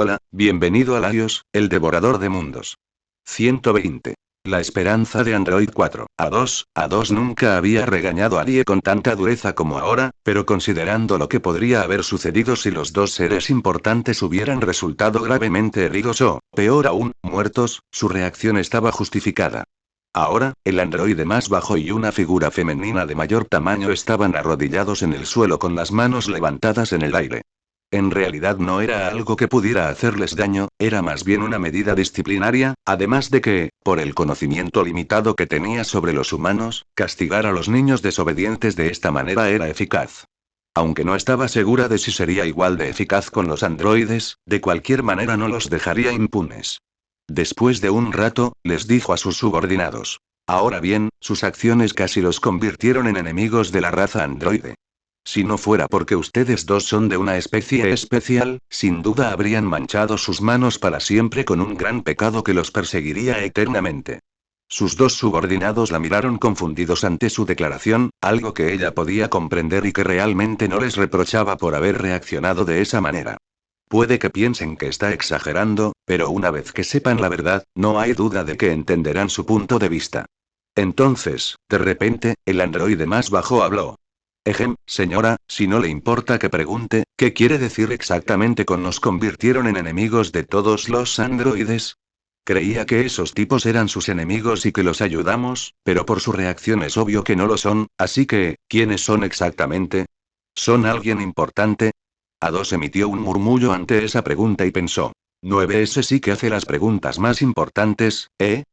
Hola, bienvenido a Laios, el devorador de mundos. 120. La esperanza de Android 4. A2 nunca había regañado a Lie con tanta dureza como ahora, pero considerando lo que podría haber sucedido si los dos seres importantes hubieran resultado gravemente heridos o, peor aún, muertos, su reacción estaba justificada. Ahora, el androide más bajo y una figura femenina de mayor tamaño estaban arrodillados en el suelo con las manos levantadas en el aire. En realidad no era algo que pudiera hacerles daño, era más bien una medida disciplinaria, además de que, por el conocimiento limitado que tenía sobre los humanos, castigar a los niños desobedientes de esta manera era eficaz. Aunque no estaba segura de si sería igual de eficaz con los androides, de cualquier manera no los dejaría impunes. Después de un rato, les dijo a sus subordinados. Ahora bien, sus acciones casi los convirtieron en enemigos de la raza androide. Si no fuera porque ustedes dos son de una especie especial, sin duda habrían manchado sus manos para siempre con un gran pecado que los perseguiría eternamente. Sus dos subordinados la miraron confundidos ante su declaración, algo que ella podía comprender y que realmente no les reprochaba por haber reaccionado de esa manera. Puede que piensen que está exagerando, pero una vez que sepan la verdad, no hay duda de que entenderán su punto de vista. Entonces, de repente, el androide más bajo habló. Señora, si no le importa que pregunte, ¿qué quiere decir exactamente con nos convirtieron en enemigos de todos los androides? Creía que esos tipos eran sus enemigos y que los ayudamos, pero por su reacción es obvio que no lo son, así que, ¿quiénes son exactamente? ¿Son alguien importante? A2 emitió un murmullo ante esa pregunta y pensó. 9S sí que hace las preguntas más importantes, ¿eh?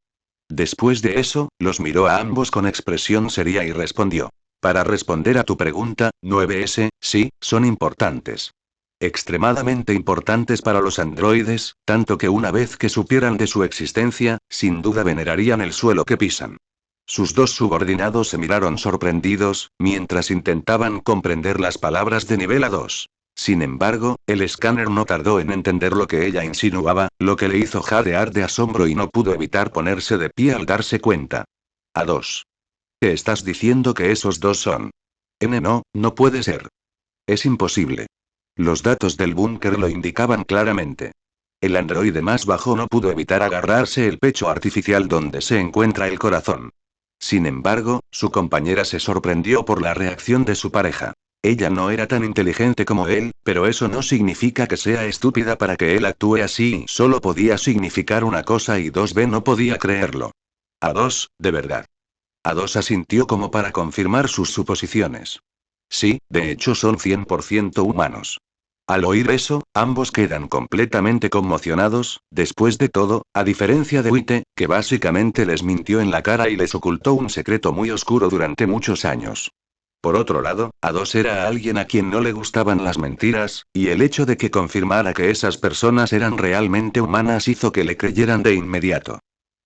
Después de eso, los miró a ambos con expresión seria y respondió. Para responder a tu pregunta, 9S, sí, son importantes. Extremadamente importantes para los androides, tanto que una vez que supieran de su existencia, sin duda venerarían el suelo que pisan. Sus dos subordinados se miraron sorprendidos, mientras intentaban comprender las palabras de nivel A2. Sin embargo, el escáner no tardó en entender lo que ella insinuaba, lo que le hizo jadear de asombro y no pudo evitar ponerse de pie al darse cuenta. A2. ¿Qué estás diciendo que esos dos son? No puede ser. Es imposible. Los datos del búnker lo indicaban claramente. El androide más bajo no pudo evitar agarrarse el pecho artificial donde se encuentra el corazón. Sin embargo, su compañera se sorprendió por la reacción de su pareja. Ella no era tan inteligente como él, pero eso no significa que sea estúpida para que él actúe así. Solo podía significar una cosa y 2B no podía creerlo. A2, de verdad. A2 asintió como para confirmar sus suposiciones. Sí, de hecho son 100% humanos. Al oír eso, ambos quedan completamente conmocionados, después de todo, a diferencia de Wite, que básicamente les mintió en la cara y les ocultó un secreto muy oscuro durante muchos años. Por otro lado, A2 era alguien a quien no le gustaban las mentiras, y el hecho de que confirmara que esas personas eran realmente humanas hizo que le creyeran de inmediato.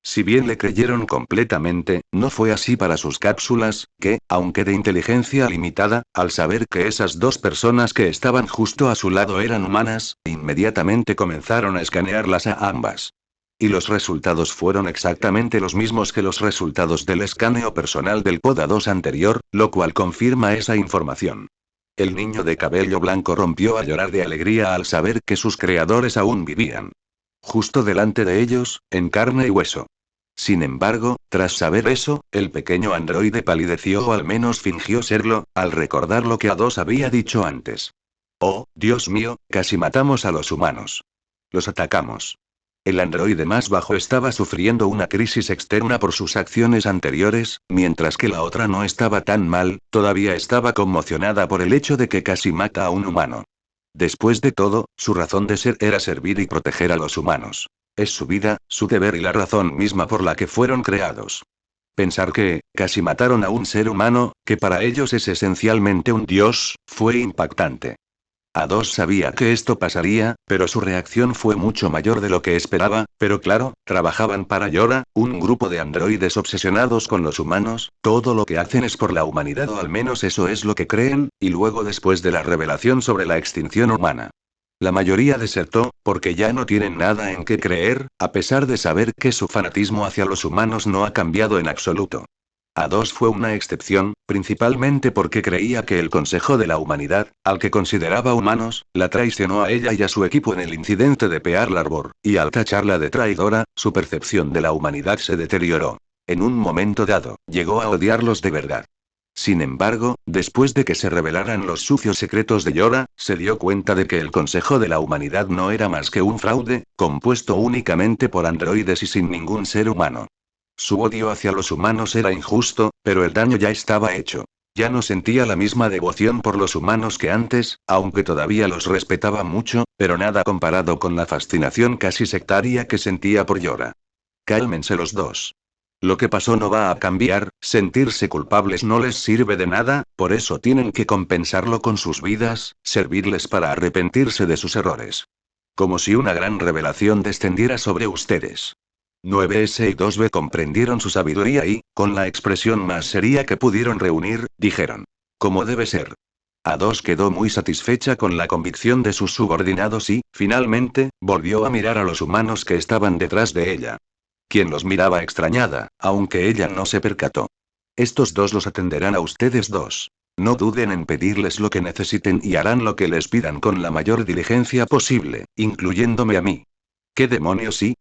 Si bien le creyeron completamente, no fue así para sus cápsulas, que, aunque de inteligencia limitada, al saber que esas dos personas que estaban justo a su lado eran humanas, inmediatamente comenzaron a escanearlas a ambas. Y los resultados fueron exactamente los mismos que los resultados del escaneo personal del Pod A2 anterior, lo cual confirma esa información. El niño de cabello blanco rompió a llorar de alegría al saber que sus creadores aún vivían. Justo delante de ellos, en carne y hueso. Sin embargo, tras saber eso, el pequeño androide palideció o al menos fingió serlo, al recordar lo que A2 había dicho antes. Oh, Dios mío, casi matamos a los humanos. Los atacamos. El androide más bajo estaba sufriendo una crisis externa por sus acciones anteriores, mientras que la otra no estaba tan mal, todavía estaba conmocionada por el hecho de que casi mata a un humano. Después de todo, su razón de ser era servir y proteger a los humanos. Es su vida, su deber y la razón misma por la que fueron creados. Pensar que, casi mataron a un ser humano, que para ellos es esencialmente un dios, fue impactante. A2 sabía que esto pasaría, pero su reacción fue mucho mayor de lo que esperaba, pero claro, trabajaban para Yora, un grupo de androides obsesionados con los humanos, todo lo que hacen es por la humanidad o al menos eso es lo que creen, y luego después de la revelación sobre la extinción humana. La mayoría desertó, porque ya no tienen nada en qué creer, a pesar de saber que su fanatismo hacia los humanos no ha cambiado en absoluto. A2 fue una excepción, principalmente porque creía que el Consejo de la Humanidad, al que consideraba humanos, la traicionó a ella y a su equipo en el incidente de Pearl Harbor, y al tacharla de traidora, su percepción de la humanidad se deterioró. En un momento dado, llegó a odiarlos de verdad. Sin embargo, después de que se revelaran los sucios secretos de Yora, se dio cuenta de que el Consejo de la Humanidad no era más que un fraude, compuesto únicamente por androides y sin ningún ser humano. Su odio hacia los humanos era injusto, pero el daño ya estaba hecho. Ya no sentía la misma devoción por los humanos que antes, aunque todavía los respetaba mucho, pero nada comparado con la fascinación casi sectaria que sentía por Yora. Cálmense los dos. Lo que pasó no va a cambiar, sentirse culpables no les sirve de nada, por eso tienen que compensarlo con sus vidas, servirles para arrepentirse de sus errores. Como si una gran revelación descendiera sobre ustedes. 9S y 2B comprendieron su sabiduría y, con la expresión más seria que pudieron reunir, dijeron. Como debe ser. A2 quedó muy satisfecha con la convicción de sus subordinados y, finalmente, volvió a mirar a los humanos que estaban detrás de ella. Quien los miraba extrañada, aunque ella no se percató. Estos dos los atenderán a ustedes dos. No duden en pedirles lo que necesiten y harán lo que les pidan con la mayor diligencia posible, incluyéndome a mí. ¿Qué demonios sí?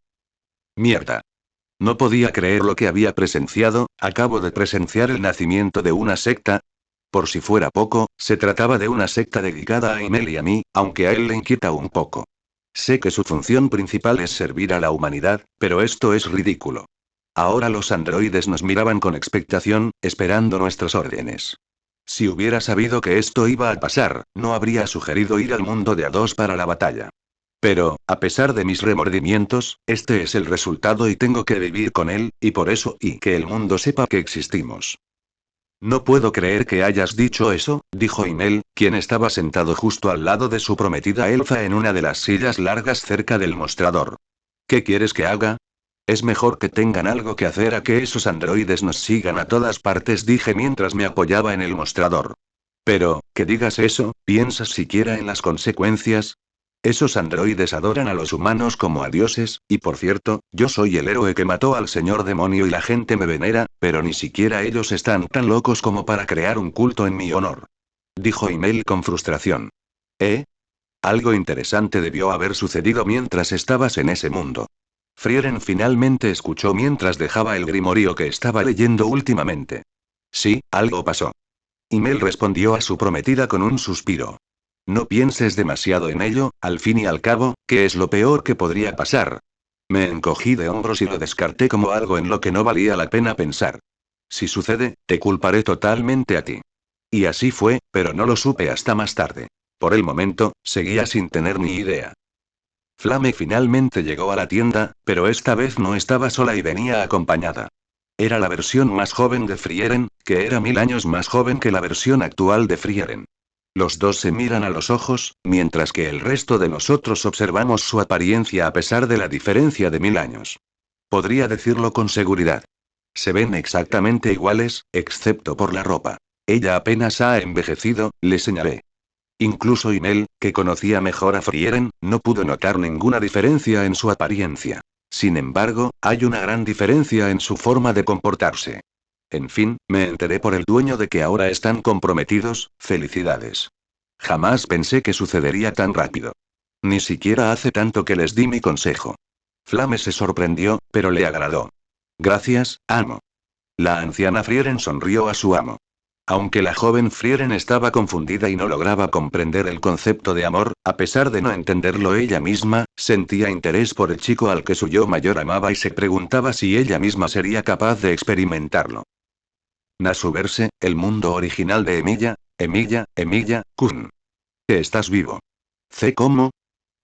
Mierda. No podía creer lo que había presenciado, acabo de presenciar el nacimiento de una secta. Por si fuera poco, se trataba de una secta dedicada a Emil y a mí, aunque a él le inquieta un poco. Sé que su función principal es servir a la humanidad, pero esto es ridículo. Ahora los androides nos miraban con expectación, esperando nuestras órdenes. Si hubiera sabido que esto iba a pasar, no habría sugerido ir al mundo de A2 para la batalla. Pero, a pesar de mis remordimientos, este es el resultado y tengo que vivir con él, y por eso, y que el mundo sepa que existimos. No puedo creer que hayas dicho eso, dijo Imel, quien estaba sentado justo al lado de su prometida elfa en una de las sillas largas cerca del mostrador. ¿Qué quieres que haga? Es mejor que tengan algo que hacer a que esos androides nos sigan a todas partes, dije mientras me apoyaba en el mostrador. Pero, que digas eso, ¿piensas siquiera en las consecuencias? Esos androides adoran a los humanos como a dioses, y por cierto, yo soy el héroe que mató al señor demonio y la gente me venera, pero ni siquiera ellos están tan locos como para crear un culto en mi honor. Dijo Imel con frustración. ¿Eh? Algo interesante debió haber sucedido mientras estabas en ese mundo. Frieren finalmente escuchó mientras dejaba el grimorio que estaba leyendo últimamente. Sí, algo pasó. Imel respondió a su prometida con un suspiro. No pienses demasiado en ello, al fin y al cabo, ¿qué es lo peor que podría pasar? Me encogí de hombros y lo descarté como algo en lo que no valía la pena pensar. Si sucede, te culparé totalmente a ti. Y así fue, pero no lo supe hasta más tarde. Por el momento, seguía sin tener ni idea. Flame finalmente llegó a la tienda, pero esta vez no estaba sola y venía acompañada. Era la versión más joven de Frieren, que era 1000 años más joven que la versión actual de Frieren. Los dos se miran a los ojos, mientras que el resto de nosotros observamos su apariencia a pesar de la diferencia de 1000 años. Podría decirlo con seguridad. Se ven exactamente iguales, excepto por la ropa. Ella apenas ha envejecido, le señalé. Incluso Imel, que conocía mejor a Frieren, no pudo notar ninguna diferencia en su apariencia. Sin embargo, hay una gran diferencia en su forma de comportarse. En fin, me enteré por el dueño de que ahora están comprometidos, felicidades. Jamás pensé que sucedería tan rápido. Ni siquiera hace tanto que les di mi consejo. Flame se sorprendió, pero le agradó. Gracias, amo. La anciana Frieren sonrió a su amo. Aunque la joven Frieren estaba confundida y no lograba comprender el concepto de amor, a pesar de no entenderlo ella misma, sentía interés por el chico al que su yo mayor amaba y se preguntaba si ella misma sería capaz de experimentarlo. Nasuverse, el mundo original de Emilia, Kun. Que estás vivo. C. ¿Cómo?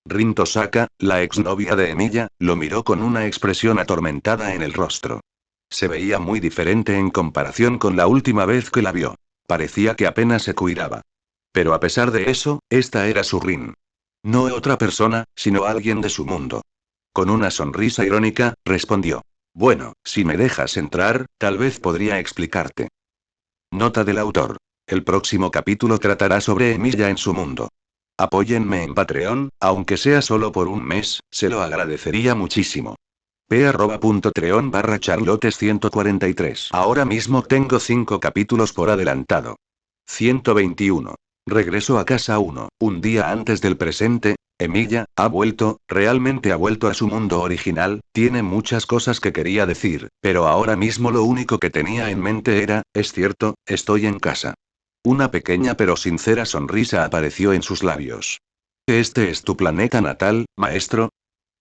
Rin Tosaka, la exnovia de Emilia, lo miró con una expresión atormentada en el rostro. Se veía muy diferente en comparación con la última vez que la vio. Parecía que apenas se cuidaba. Pero a pesar de eso, esta era su Rin. No otra persona, sino alguien de su mundo. Con una sonrisa irónica, respondió. Bueno, si me dejas entrar, tal vez podría explicarte. Nota del autor. El próximo capítulo tratará sobre Emilia en su mundo. Apóyenme en Patreon, aunque sea solo por un mes, se lo agradecería muchísimo. p@treon/charlotte143. Ahora mismo tengo 5 capítulos por adelantado. 121. Regreso a casa 1. Un día antes del presente, Emilia ha vuelto, realmente ha vuelto a su mundo original, tiene muchas cosas que quería decir, pero ahora mismo lo único que tenía en mente era, es cierto, estoy en casa. Una pequeña pero sincera sonrisa apareció en sus labios. ¿Este es tu planeta natal, maestro?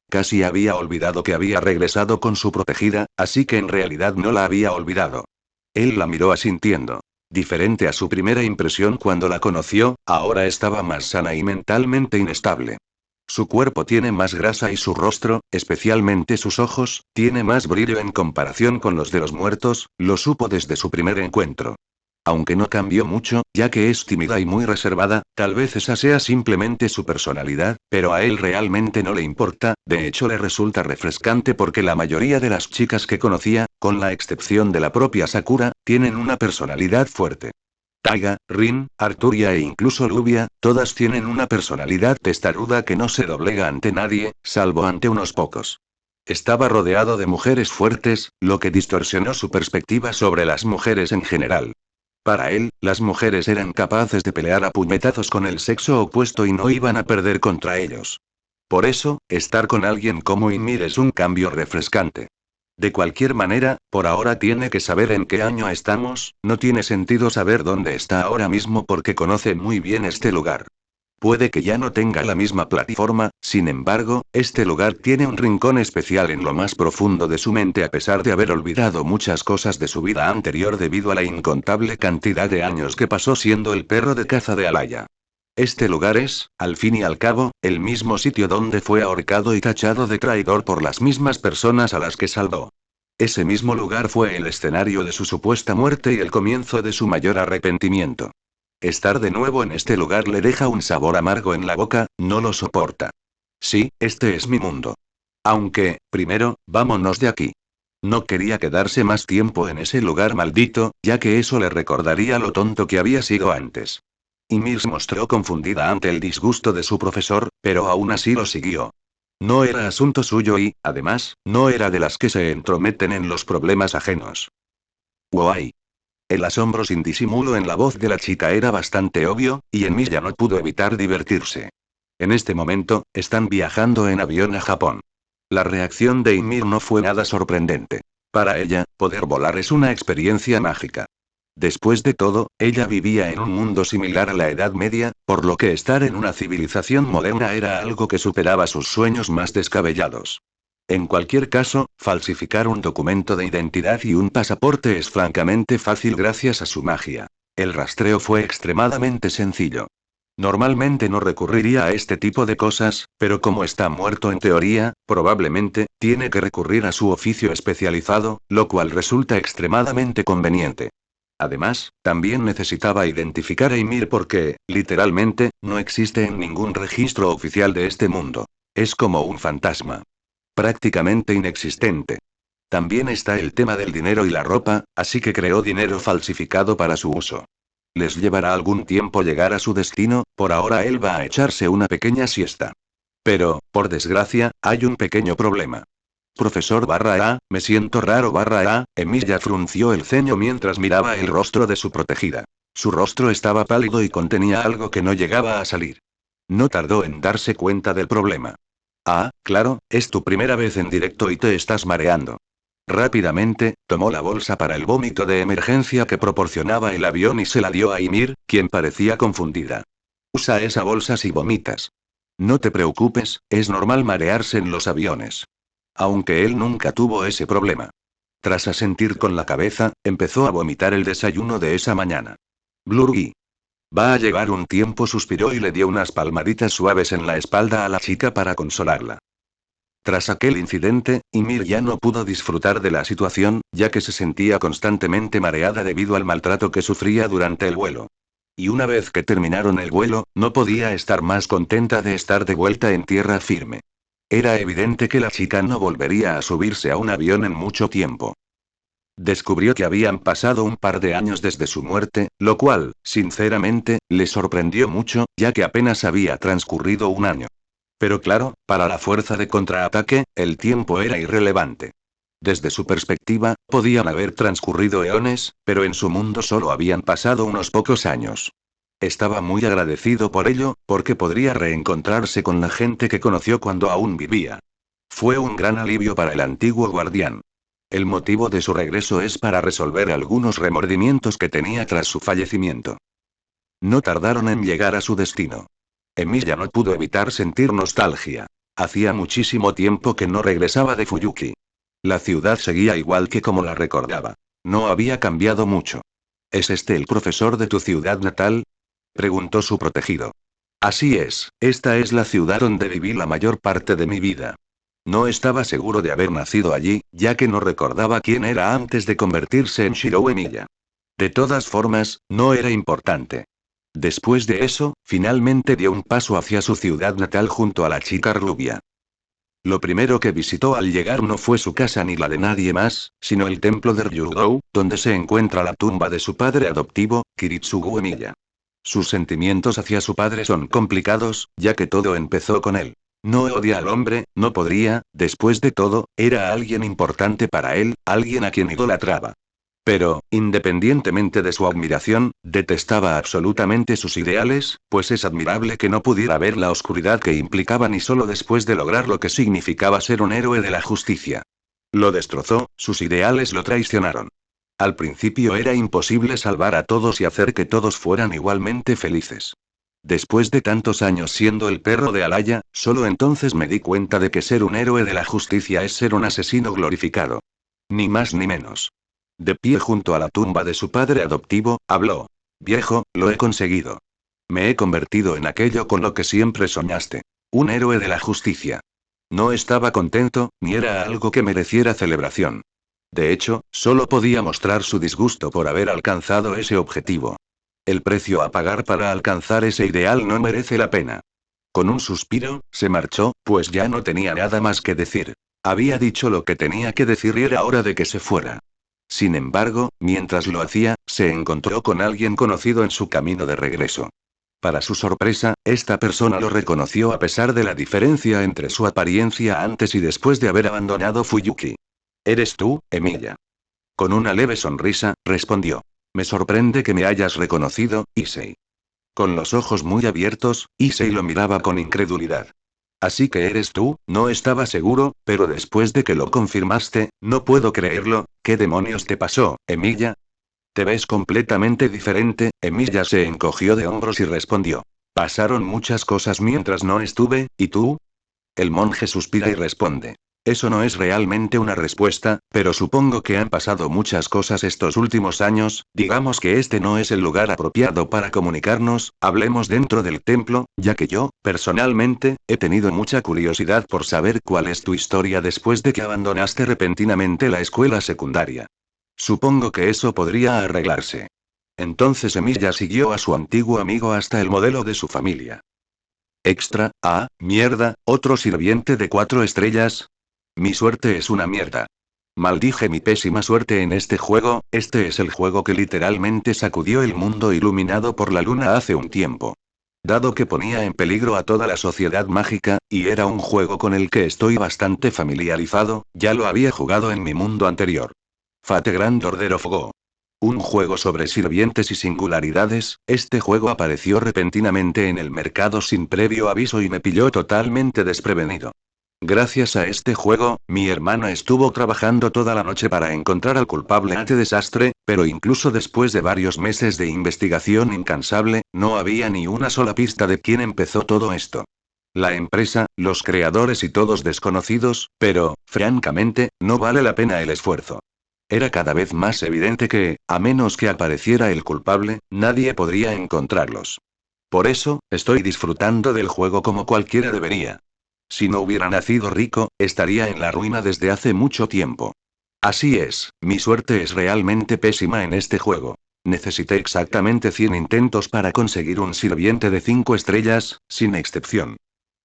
Casi había olvidado que había regresado con su protegida, así que en realidad no la había olvidado. Él la miró asintiendo. Diferente a su primera impresión cuando la conoció, ahora estaba más sana y mentalmente inestable. Su cuerpo tiene más grasa y su rostro, especialmente sus ojos, tiene más brillo en comparación con los de los muertos, lo supo desde su primer encuentro. Aunque no cambió mucho, ya que es tímida y muy reservada, tal vez esa sea simplemente su personalidad, pero a él realmente no le importa, de hecho le resulta refrescante porque la mayoría de las chicas que conocía, con la excepción de la propia Sakura, tienen una personalidad fuerte. Taiga, Rin, Arturia e incluso Lubia, todas tienen una personalidad testaruda que no se doblega ante nadie, salvo ante unos pocos. Estaba rodeado de mujeres fuertes, lo que distorsionó su perspectiva sobre las mujeres en general. Para él, las mujeres eran capaces de pelear a puñetazos con el sexo opuesto y no iban a perder contra ellos. Por eso, estar con alguien como Ymir es un cambio refrescante. De cualquier manera, por ahora tiene que saber en qué año estamos, no tiene sentido saber dónde está ahora mismo porque conoce muy bien este lugar. Puede que ya no tenga la misma plataforma, sin embargo, este lugar tiene un rincón especial en lo más profundo de su mente a pesar de haber olvidado muchas cosas de su vida anterior debido a la incontable cantidad de años que pasó siendo el perro de caza de Alaya. Este lugar es, al fin y al cabo, el mismo sitio donde fue ahorcado y tachado de traidor por las mismas personas a las que salvó. Ese mismo lugar fue el escenario de su supuesta muerte y el comienzo de su mayor arrepentimiento. Estar de nuevo en este lugar le deja un sabor amargo en la boca, no lo soporta. Sí, este es mi mundo. Aunque, primero, vámonos de aquí. No quería quedarse más tiempo en ese lugar maldito, ya que eso le recordaría lo tonto que había sido antes. Ymir se mostró confundida ante el disgusto de su profesor, pero aún así lo siguió. No era asunto suyo y, además, no era de las que se entrometen en los problemas ajenos. Guay. El asombro sin disimulo en la voz de la chica era bastante obvio, y Emilia no pudo evitar divertirse. En este momento, están viajando en avión a Japón. La reacción de Ymir no fue nada sorprendente. Para ella, poder volar es una experiencia mágica. Después de todo, ella vivía en un mundo similar a la Edad Media, por lo que estar en una civilización moderna era algo que superaba sus sueños más descabellados. En cualquier caso, falsificar un documento de identidad y un pasaporte es francamente fácil gracias a su magia. El rastreo fue extremadamente sencillo. Normalmente no recurriría a este tipo de cosas, pero como está muerto en teoría, probablemente, tiene que recurrir a su oficio especializado, lo cual resulta extremadamente conveniente. Además, también necesitaba identificar a Ymir porque, literalmente, no existe en ningún registro oficial de este mundo. Es como un fantasma. Prácticamente inexistente. También está el tema del dinero y la ropa, así que creó dinero falsificado para su uso. Les llevará algún tiempo llegar a su destino, por ahora él va a echarse una pequeña siesta. Pero, por desgracia, hay un pequeño problema. Profesor /A, me siento raro /A, Emilia frunció el ceño mientras miraba el rostro de su protegida. Su rostro estaba pálido y contenía algo que no llegaba a salir. No tardó en darse cuenta del problema. Ah, claro, es tu primera vez en directo y te estás mareando. Rápidamente, tomó la bolsa para el vómito de emergencia que proporcionaba el avión y se la dio a Ymir, quien parecía confundida. Usa esa bolsa si vomitas. No te preocupes, es normal marearse en los aviones. Aunque él nunca tuvo ese problema. Tras asentir con la cabeza, empezó a vomitar el desayuno de esa mañana. Blurgy. Va a llevar un tiempo, suspiró y le dio unas palmaditas suaves en la espalda a la chica para consolarla. Tras aquel incidente, Ymir ya no pudo disfrutar de la situación, ya que se sentía constantemente mareada debido al maltrato que sufría durante el vuelo. Y una vez que terminaron el vuelo, no podía estar más contenta de estar de vuelta en tierra firme. Era evidente que la chica no volvería a subirse a un avión en mucho tiempo. Descubrió que habían pasado un par de años desde su muerte, lo cual, sinceramente, le sorprendió mucho, ya que apenas había transcurrido un año. Pero claro, para la fuerza de contraataque, el tiempo era irrelevante. Desde su perspectiva, podían haber transcurrido eones, pero en su mundo solo habían pasado unos pocos años. Estaba muy agradecido por ello, porque podría reencontrarse con la gente que conoció cuando aún vivía. Fue un gran alivio para el antiguo guardián. El motivo de su regreso es para resolver algunos remordimientos que tenía tras su fallecimiento. No tardaron en llegar a su destino. Emilia no pudo evitar sentir nostalgia. Hacía muchísimo tiempo que no regresaba de Fuyuki. La ciudad seguía igual que como la recordaba. No había cambiado mucho. ¿Es este el profesor de tu ciudad natal? Preguntó su protegido. Así es, esta es la ciudad donde viví la mayor parte de mi vida. No estaba seguro de haber nacido allí, ya que no recordaba quién era antes de convertirse en Shirou Emilia. De todas formas, no era importante. Después de eso, finalmente dio un paso hacia su ciudad natal junto a la chica rubia. Lo primero que visitó al llegar no fue su casa ni la de nadie más, sino el templo de Ryugou, donde se encuentra la tumba de su padre adoptivo, Kiritsugu Emiya. Sus sentimientos hacia su padre son complicados, ya que todo empezó con él. No odia al hombre, no podría, después de todo, era alguien importante para él, alguien a quien idolatraba. Pero, independientemente de su admiración, detestaba absolutamente sus ideales, pues es admirable que no pudiera ver la oscuridad que implicaban y solo después de lograr lo que significaba ser un héroe de la justicia. Lo destrozó, sus ideales lo traicionaron. Al principio era imposible salvar a todos y hacer que todos fueran igualmente felices. Después de tantos años siendo el perro de Alaya, solo entonces me di cuenta de que ser un héroe de la justicia es ser un asesino glorificado. Ni más ni menos. De pie junto a la tumba de su padre adoptivo, habló. Viejo, lo he conseguido. Me he convertido en aquello con lo que siempre soñaste. Un héroe de la justicia. No estaba contento, ni era algo que mereciera celebración. De hecho, solo podía mostrar su disgusto por haber alcanzado ese objetivo. El precio a pagar para alcanzar ese ideal no merece la pena. Con un suspiro, se marchó, pues ya no tenía nada más que decir. Había dicho lo que tenía que decir y era hora de que se fuera. Sin embargo, mientras lo hacía, se encontró con alguien conocido en su camino de regreso. Para su sorpresa, esta persona lo reconoció a pesar de la diferencia entre su apariencia antes y después de haber abandonado Fuyuki. ¿Eres tú, Emilia? Con una leve sonrisa, respondió. Me sorprende que me hayas reconocido, Issei. Con los ojos muy abiertos, Issei lo miraba con incredulidad. Así que eres tú, no estaba seguro, pero después de que lo confirmaste, no puedo creerlo. ¿Qué demonios te pasó, Emilia? Te ves completamente diferente. Emilia se encogió de hombros y respondió. Pasaron muchas cosas mientras no estuve, ¿y tú? El monje suspira y responde. Eso no es realmente una respuesta, pero supongo que han pasado muchas cosas estos últimos años. Digamos que este no es el lugar apropiado para comunicarnos, hablemos dentro del templo, ya que yo, personalmente, he tenido mucha curiosidad por saber cuál es tu historia después de que abandonaste repentinamente la escuela secundaria. Supongo que eso podría arreglarse. Entonces Emilia siguió a su antiguo amigo hasta el modelo de su familia. Extra, mierda, otro sirviente de 4 estrellas. Mi suerte es una mierda. Maldije mi pésima suerte en este juego. Este es el juego que literalmente sacudió el mundo iluminado por la luna hace un tiempo. Dado que ponía en peligro a toda la sociedad mágica, y era un juego con el que estoy bastante familiarizado, ya lo había jugado en mi mundo anterior. Fate Grand Order of Go. Un juego sobre sirvientes y singularidades. Este juego apareció repentinamente en el mercado sin previo aviso y me pilló totalmente desprevenido. Gracias a este juego, mi hermana estuvo trabajando toda la noche para encontrar al culpable de este desastre, pero incluso después de varios meses de investigación incansable, no había ni una sola pista de quién empezó todo esto. La empresa, los creadores y todos desconocidos, pero, francamente, no vale la pena el esfuerzo. Era cada vez más evidente que, a menos que apareciera el culpable, nadie podría encontrarlos. Por eso, estoy disfrutando del juego como cualquiera debería. Si no hubiera nacido rico, estaría en la ruina desde hace mucho tiempo. Así es, mi suerte es realmente pésima en este juego. Necesité exactamente 100 intentos para conseguir un sirviente de 5 estrellas, sin excepción.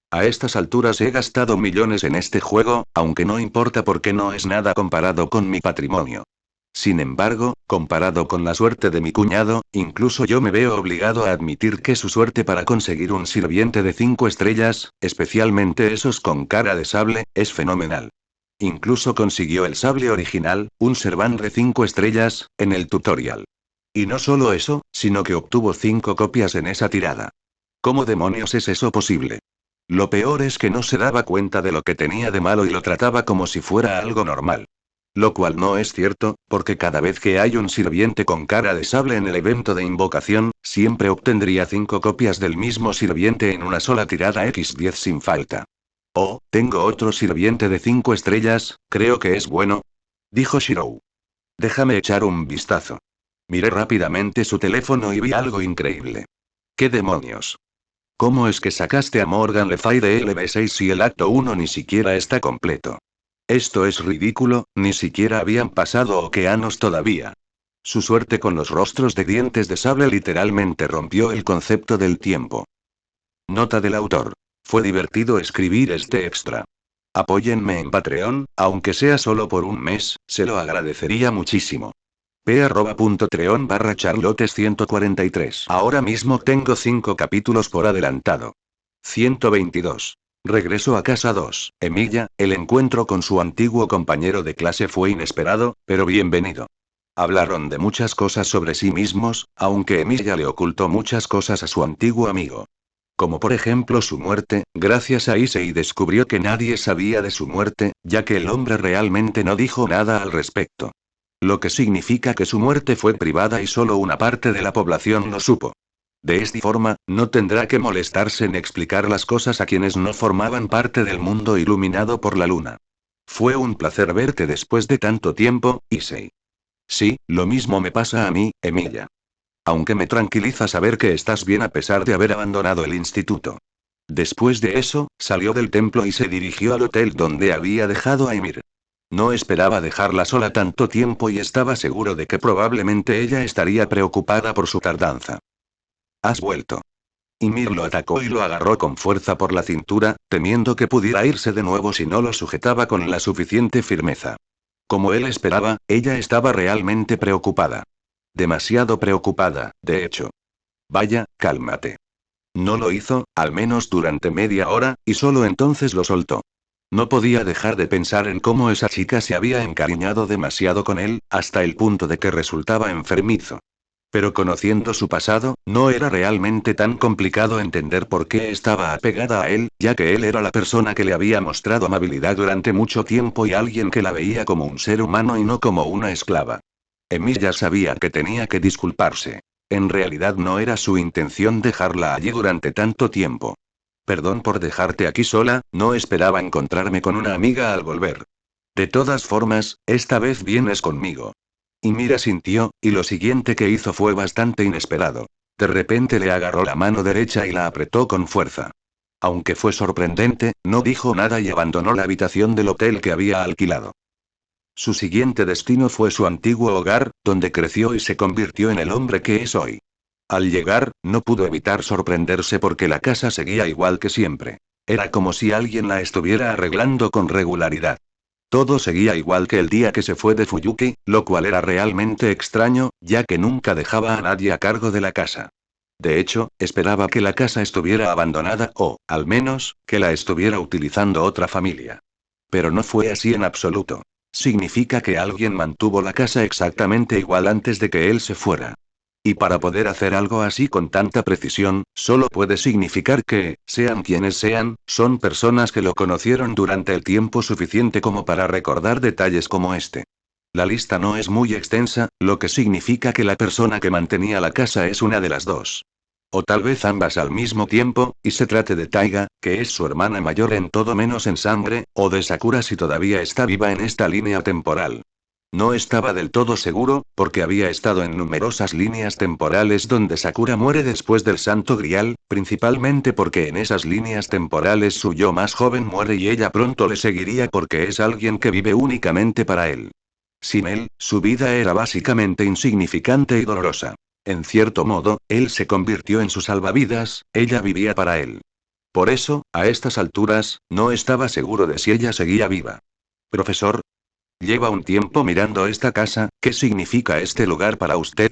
A estas alturas he gastado millones en este juego, aunque no importa porque no es nada comparado con mi patrimonio. Sin embargo, comparado con la suerte de mi cuñado, incluso yo me veo obligado a admitir que su suerte para conseguir un sirviente de 5 estrellas, especialmente esos con cara de sable, es fenomenal. Incluso consiguió el sable original, un Servant de 5 estrellas, en el tutorial. Y no solo eso, sino que obtuvo 5 copias en esa tirada. ¿Cómo demonios es eso posible? Lo peor es que no se daba cuenta de lo que tenía de malo y lo trataba como si fuera algo normal. Lo cual no es cierto, porque cada vez que hay un sirviente con cara de sable en el evento de invocación, siempre obtendría 5 copias del mismo sirviente en una sola tirada X10 sin falta. Oh, tengo otro sirviente de 5 estrellas, creo que es bueno, dijo Shirou. Déjame echar un vistazo. Miré rápidamente su teléfono y vi algo increíble. ¿Qué demonios? ¿Cómo es que sacaste a Morgan Le Fay de LB6 si el acto 1 ni siquiera está completo? Esto es ridículo, ni siquiera habían pasado okeanos todavía. Su suerte con los rostros de dientes de sable literalmente rompió el concepto del tiempo. Nota del autor. Fue divertido escribir este extra. Apóyenme en Patreon, aunque sea solo por un mes, se lo agradecería muchísimo. p@patreon/charlottes143. Ahora mismo tengo 5 capítulos por adelantado. 122. Regreso a casa 2. Emilia, el encuentro con su antiguo compañero de clase fue inesperado, pero bienvenido. Hablaron de muchas cosas sobre sí mismos, aunque Emilia le ocultó muchas cosas a su antiguo amigo. Como por ejemplo su muerte, gracias a Issei descubrió que nadie sabía de su muerte, ya que el hombre realmente no dijo nada al respecto. Lo que significa que su muerte fue privada y solo una parte de la población lo supo. De esta forma, no tendrá que molestarse en explicar las cosas a quienes no formaban parte del mundo iluminado por la luna. Fue un placer verte después de tanto tiempo, Issei. Sí, lo mismo me pasa a mí, Emilia. Aunque me tranquiliza saber que estás bien a pesar de haber abandonado el instituto. Después de eso, salió del templo y se dirigió al hotel donde había dejado a Ymir. No esperaba dejarla sola tanto tiempo y estaba seguro de que probablemente ella estaría preocupada por su tardanza. Has vuelto. Ymir lo atacó y lo agarró con fuerza por la cintura, temiendo que pudiera irse de nuevo si no lo sujetaba con la suficiente firmeza. Como él esperaba, ella estaba realmente preocupada. Demasiado preocupada, de hecho. Vaya, cálmate. No lo hizo, al menos durante media hora, y solo entonces lo soltó. No podía dejar de pensar en cómo esa chica se había encariñado demasiado con él, hasta el punto de que resultaba enfermizo. Pero conociendo su pasado, no era realmente tan complicado entender por qué estaba apegada a él, ya que él era la persona que le había mostrado amabilidad durante mucho tiempo y alguien que la veía como un ser humano y no como una esclava. Emilia sabía que tenía que disculparse. En realidad no era su intención dejarla allí durante tanto tiempo. Perdón por dejarte aquí sola, no esperaba encontrarme con una amiga al volver. De todas formas, esta vez vienes conmigo. Y Mira sintió, y lo siguiente que hizo fue bastante inesperado. De repente le agarró la mano derecha y la apretó con fuerza. Aunque fue sorprendente, no dijo nada y abandonó la habitación del hotel que había alquilado. Su siguiente destino fue su antiguo hogar, donde creció y se convirtió en el hombre que es hoy. Al llegar, no pudo evitar sorprenderse porque la casa seguía igual que siempre. Era como si alguien la estuviera arreglando con regularidad. Todo seguía igual que el día que se fue de Fuyuki, lo cual era realmente extraño, ya que nunca dejaba a nadie a cargo de la casa. De hecho, esperaba que la casa estuviera abandonada o, al menos, que la estuviera utilizando otra familia. Pero no fue así en absoluto. Significa que alguien mantuvo la casa exactamente igual antes de que él se fuera. Y para poder hacer algo así con tanta precisión, solo puede significar que, sean quienes sean, son personas que lo conocieron durante el tiempo suficiente como para recordar detalles como este. La lista no es muy extensa, lo que significa que la persona que mantenía la casa es una de las dos. O tal vez ambas al mismo tiempo, y se trate de Taiga, que es su hermana mayor en todo menos en sangre, o de Sakura si todavía está viva en esta línea temporal. No estaba del todo seguro, porque había estado en numerosas líneas temporales donde Sakura muere después del Santo Grial, principalmente porque en esas líneas temporales su yo más joven muere y ella pronto le seguiría porque es alguien que vive únicamente para él. Sin él, su vida era básicamente insignificante y dolorosa. En cierto modo, él se convirtió en su salvavidas, ella vivía para él. Por eso, a estas alturas, no estaba seguro de si ella seguía viva. Profesor, Lleva un tiempo mirando esta casa, ¿qué significa este lugar para usted?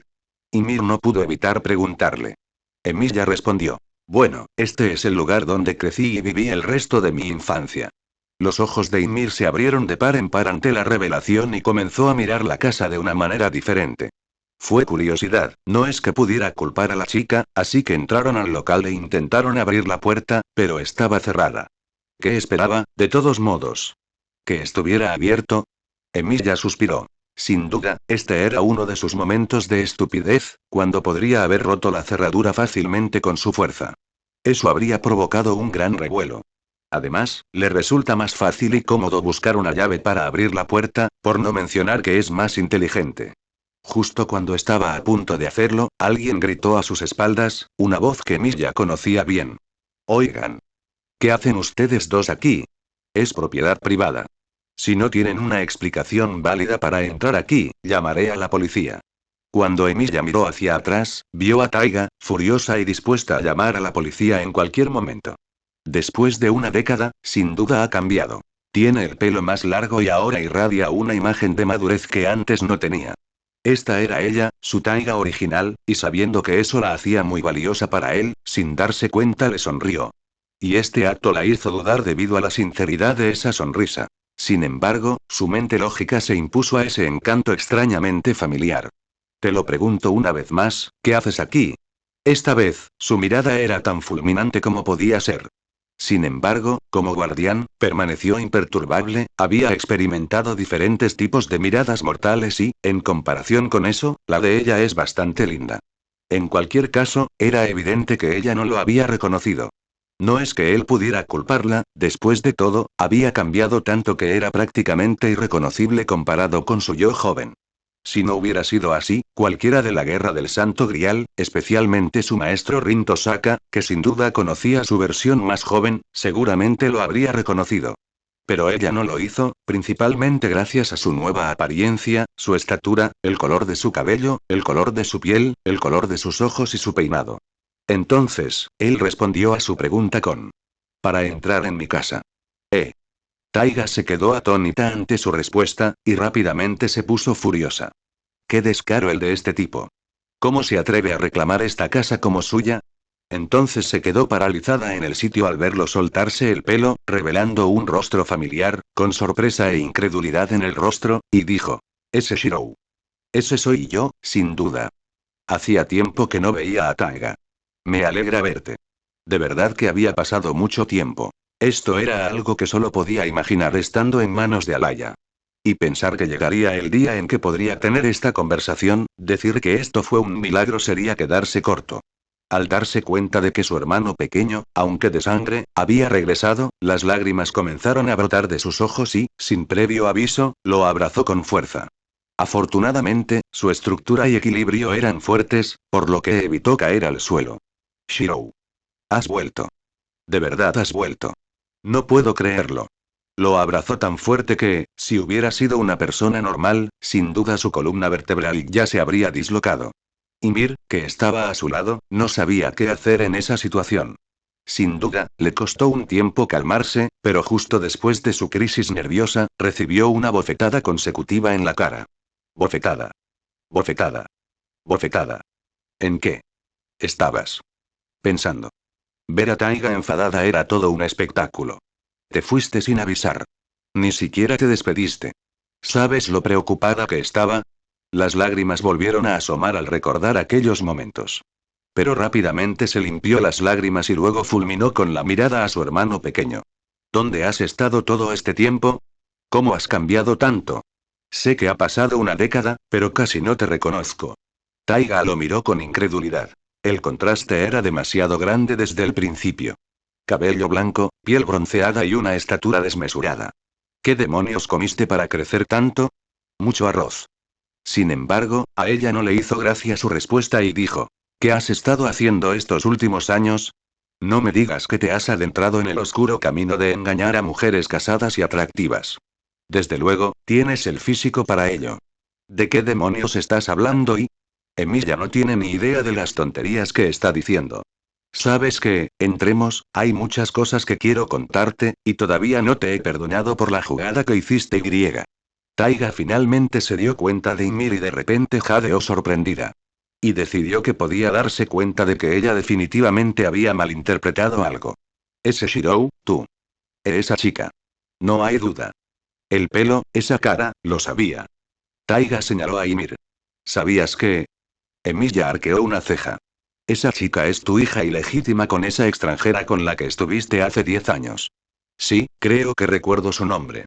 Ymir no pudo evitar preguntarle. Emilia respondió. Bueno, este es el lugar donde crecí y viví el resto de mi infancia. Los ojos de Ymir se abrieron de par en par ante la revelación y comenzó a mirar la casa de una manera diferente. Fue curiosidad, no es que pudiera culpar a la chica, así que entraron al local e intentaron abrir la puerta, pero estaba cerrada. ¿Qué esperaba, de todos modos? ¿Que estuviera abierto? Emilia suspiró. Sin duda, este era uno de sus momentos de estupidez, cuando podría haber roto la cerradura fácilmente con su fuerza. Eso habría provocado un gran revuelo. Además, le resulta más fácil y cómodo buscar una llave para abrir la puerta, por no mencionar que es más inteligente. Justo cuando estaba a punto de hacerlo, alguien gritó a sus espaldas, una voz que Emilia conocía bien. Oigan. ¿Qué hacen ustedes dos aquí? Es propiedad privada. Si no tienen una explicación válida para entrar aquí, llamaré a la policía. Cuando Emilia miró hacia atrás, vio a Taiga, furiosa y dispuesta a llamar a la policía en cualquier momento. Después de una década, sin duda ha cambiado. Tiene el pelo más largo y ahora irradia una imagen de madurez que antes no tenía. Esta era ella, su Taiga original, y sabiendo que eso la hacía muy valiosa para él, sin darse cuenta le sonrió. Y este acto la hizo dudar debido a la sinceridad de esa sonrisa. Sin embargo, su mente lógica se impuso a ese encanto extrañamente familiar. Te lo pregunto una vez más, ¿qué haces aquí? Esta vez, su mirada era tan fulminante como podía ser. Sin embargo, como guardián, permaneció imperturbable, había experimentado diferentes tipos de miradas mortales y, en comparación con eso, la de ella es bastante linda. En cualquier caso, era evidente que ella no lo había reconocido. No es que él pudiera culparla, después de todo, había cambiado tanto que era prácticamente irreconocible comparado con su yo joven. Si no hubiera sido así, cualquiera de la Guerra del Santo Grial, especialmente su maestro Rin Tosaka, que sin duda conocía su versión más joven, seguramente lo habría reconocido. Pero ella no lo hizo, principalmente gracias a su nueva apariencia, su estatura, el color de su cabello, el color de su piel, el color de sus ojos y su peinado. Entonces, él respondió a su pregunta con: para entrar en mi casa. Taiga se quedó atónita ante su respuesta, y rápidamente se puso furiosa. ¡Qué descaro el de este tipo! ¿Cómo se atreve a reclamar esta casa como suya? Entonces se quedó paralizada en el sitio al verlo soltarse el pelo, revelando un rostro familiar, con sorpresa e incredulidad en el rostro, y dijo: ese Shirou. Ese soy yo, sin duda. Hacía tiempo que no veía a Taiga. Me alegra verte. De verdad que había pasado mucho tiempo. Esto era algo que solo podía imaginar estando en manos de Alaya. Y pensar que llegaría el día en que podría tener esta conversación, decir que esto fue un milagro sería quedarse corto. Al darse cuenta de que su hermano pequeño, aunque de sangre, había regresado, las lágrimas comenzaron a brotar de sus ojos y, sin previo aviso, lo abrazó con fuerza. Afortunadamente, su estructura y equilibrio eran fuertes, por lo que evitó caer al suelo. Shirou. Has vuelto. De verdad has vuelto. No puedo creerlo. Lo abrazó tan fuerte que, si hubiera sido una persona normal, sin duda su columna vertebral ya se habría dislocado. Ymir, que estaba a su lado, no sabía qué hacer en esa situación. Sin duda, le costó un tiempo calmarse, pero justo después de su crisis nerviosa, recibió una bofetada consecutiva en la cara. Bofetada. Bofetada. Bofetada. ¿En qué estabas pensando? Ver a Taiga enfadada era todo un espectáculo. Te fuiste sin avisar. Ni siquiera te despediste. ¿Sabes lo preocupada que estaba? Las lágrimas volvieron a asomar al recordar aquellos momentos. Pero rápidamente se limpió las lágrimas y luego fulminó con la mirada a su hermano pequeño. ¿Dónde has estado todo este tiempo? ¿Cómo has cambiado tanto? Sé que ha pasado una década, pero casi no te reconozco. Taiga lo miró con incredulidad. El contraste era demasiado grande desde el principio. Cabello blanco, piel bronceada y una estatura desmesurada. ¿Qué demonios comiste para crecer tanto? Mucho arroz. Sin embargo, a ella no le hizo gracia su respuesta y dijo: ¿qué has estado haciendo estos últimos años? No me digas que te has adentrado en el oscuro camino de engañar a mujeres casadas y atractivas. Desde luego, tienes el físico para ello. ¿De qué demonios estás hablando? Y Emilia no tiene ni idea de las tonterías que está diciendo. Sabes que, entremos, hay muchas cosas que quiero contarte, y todavía no te he perdonado por la jugada que hiciste. Taiga finalmente se dio cuenta de Ymir y de repente jadeó sorprendida. Y decidió que podía darse cuenta de que ella definitivamente había malinterpretado algo. Ese Shirou, tú. Esa chica. No hay duda. El pelo, esa cara, lo sabía. Taiga señaló a Ymir. ¿Sabías que? Emilia arqueó una ceja. Esa chica es tu hija ilegítima con esa extranjera con la que estuviste hace 10 años. Sí, creo que recuerdo su nombre.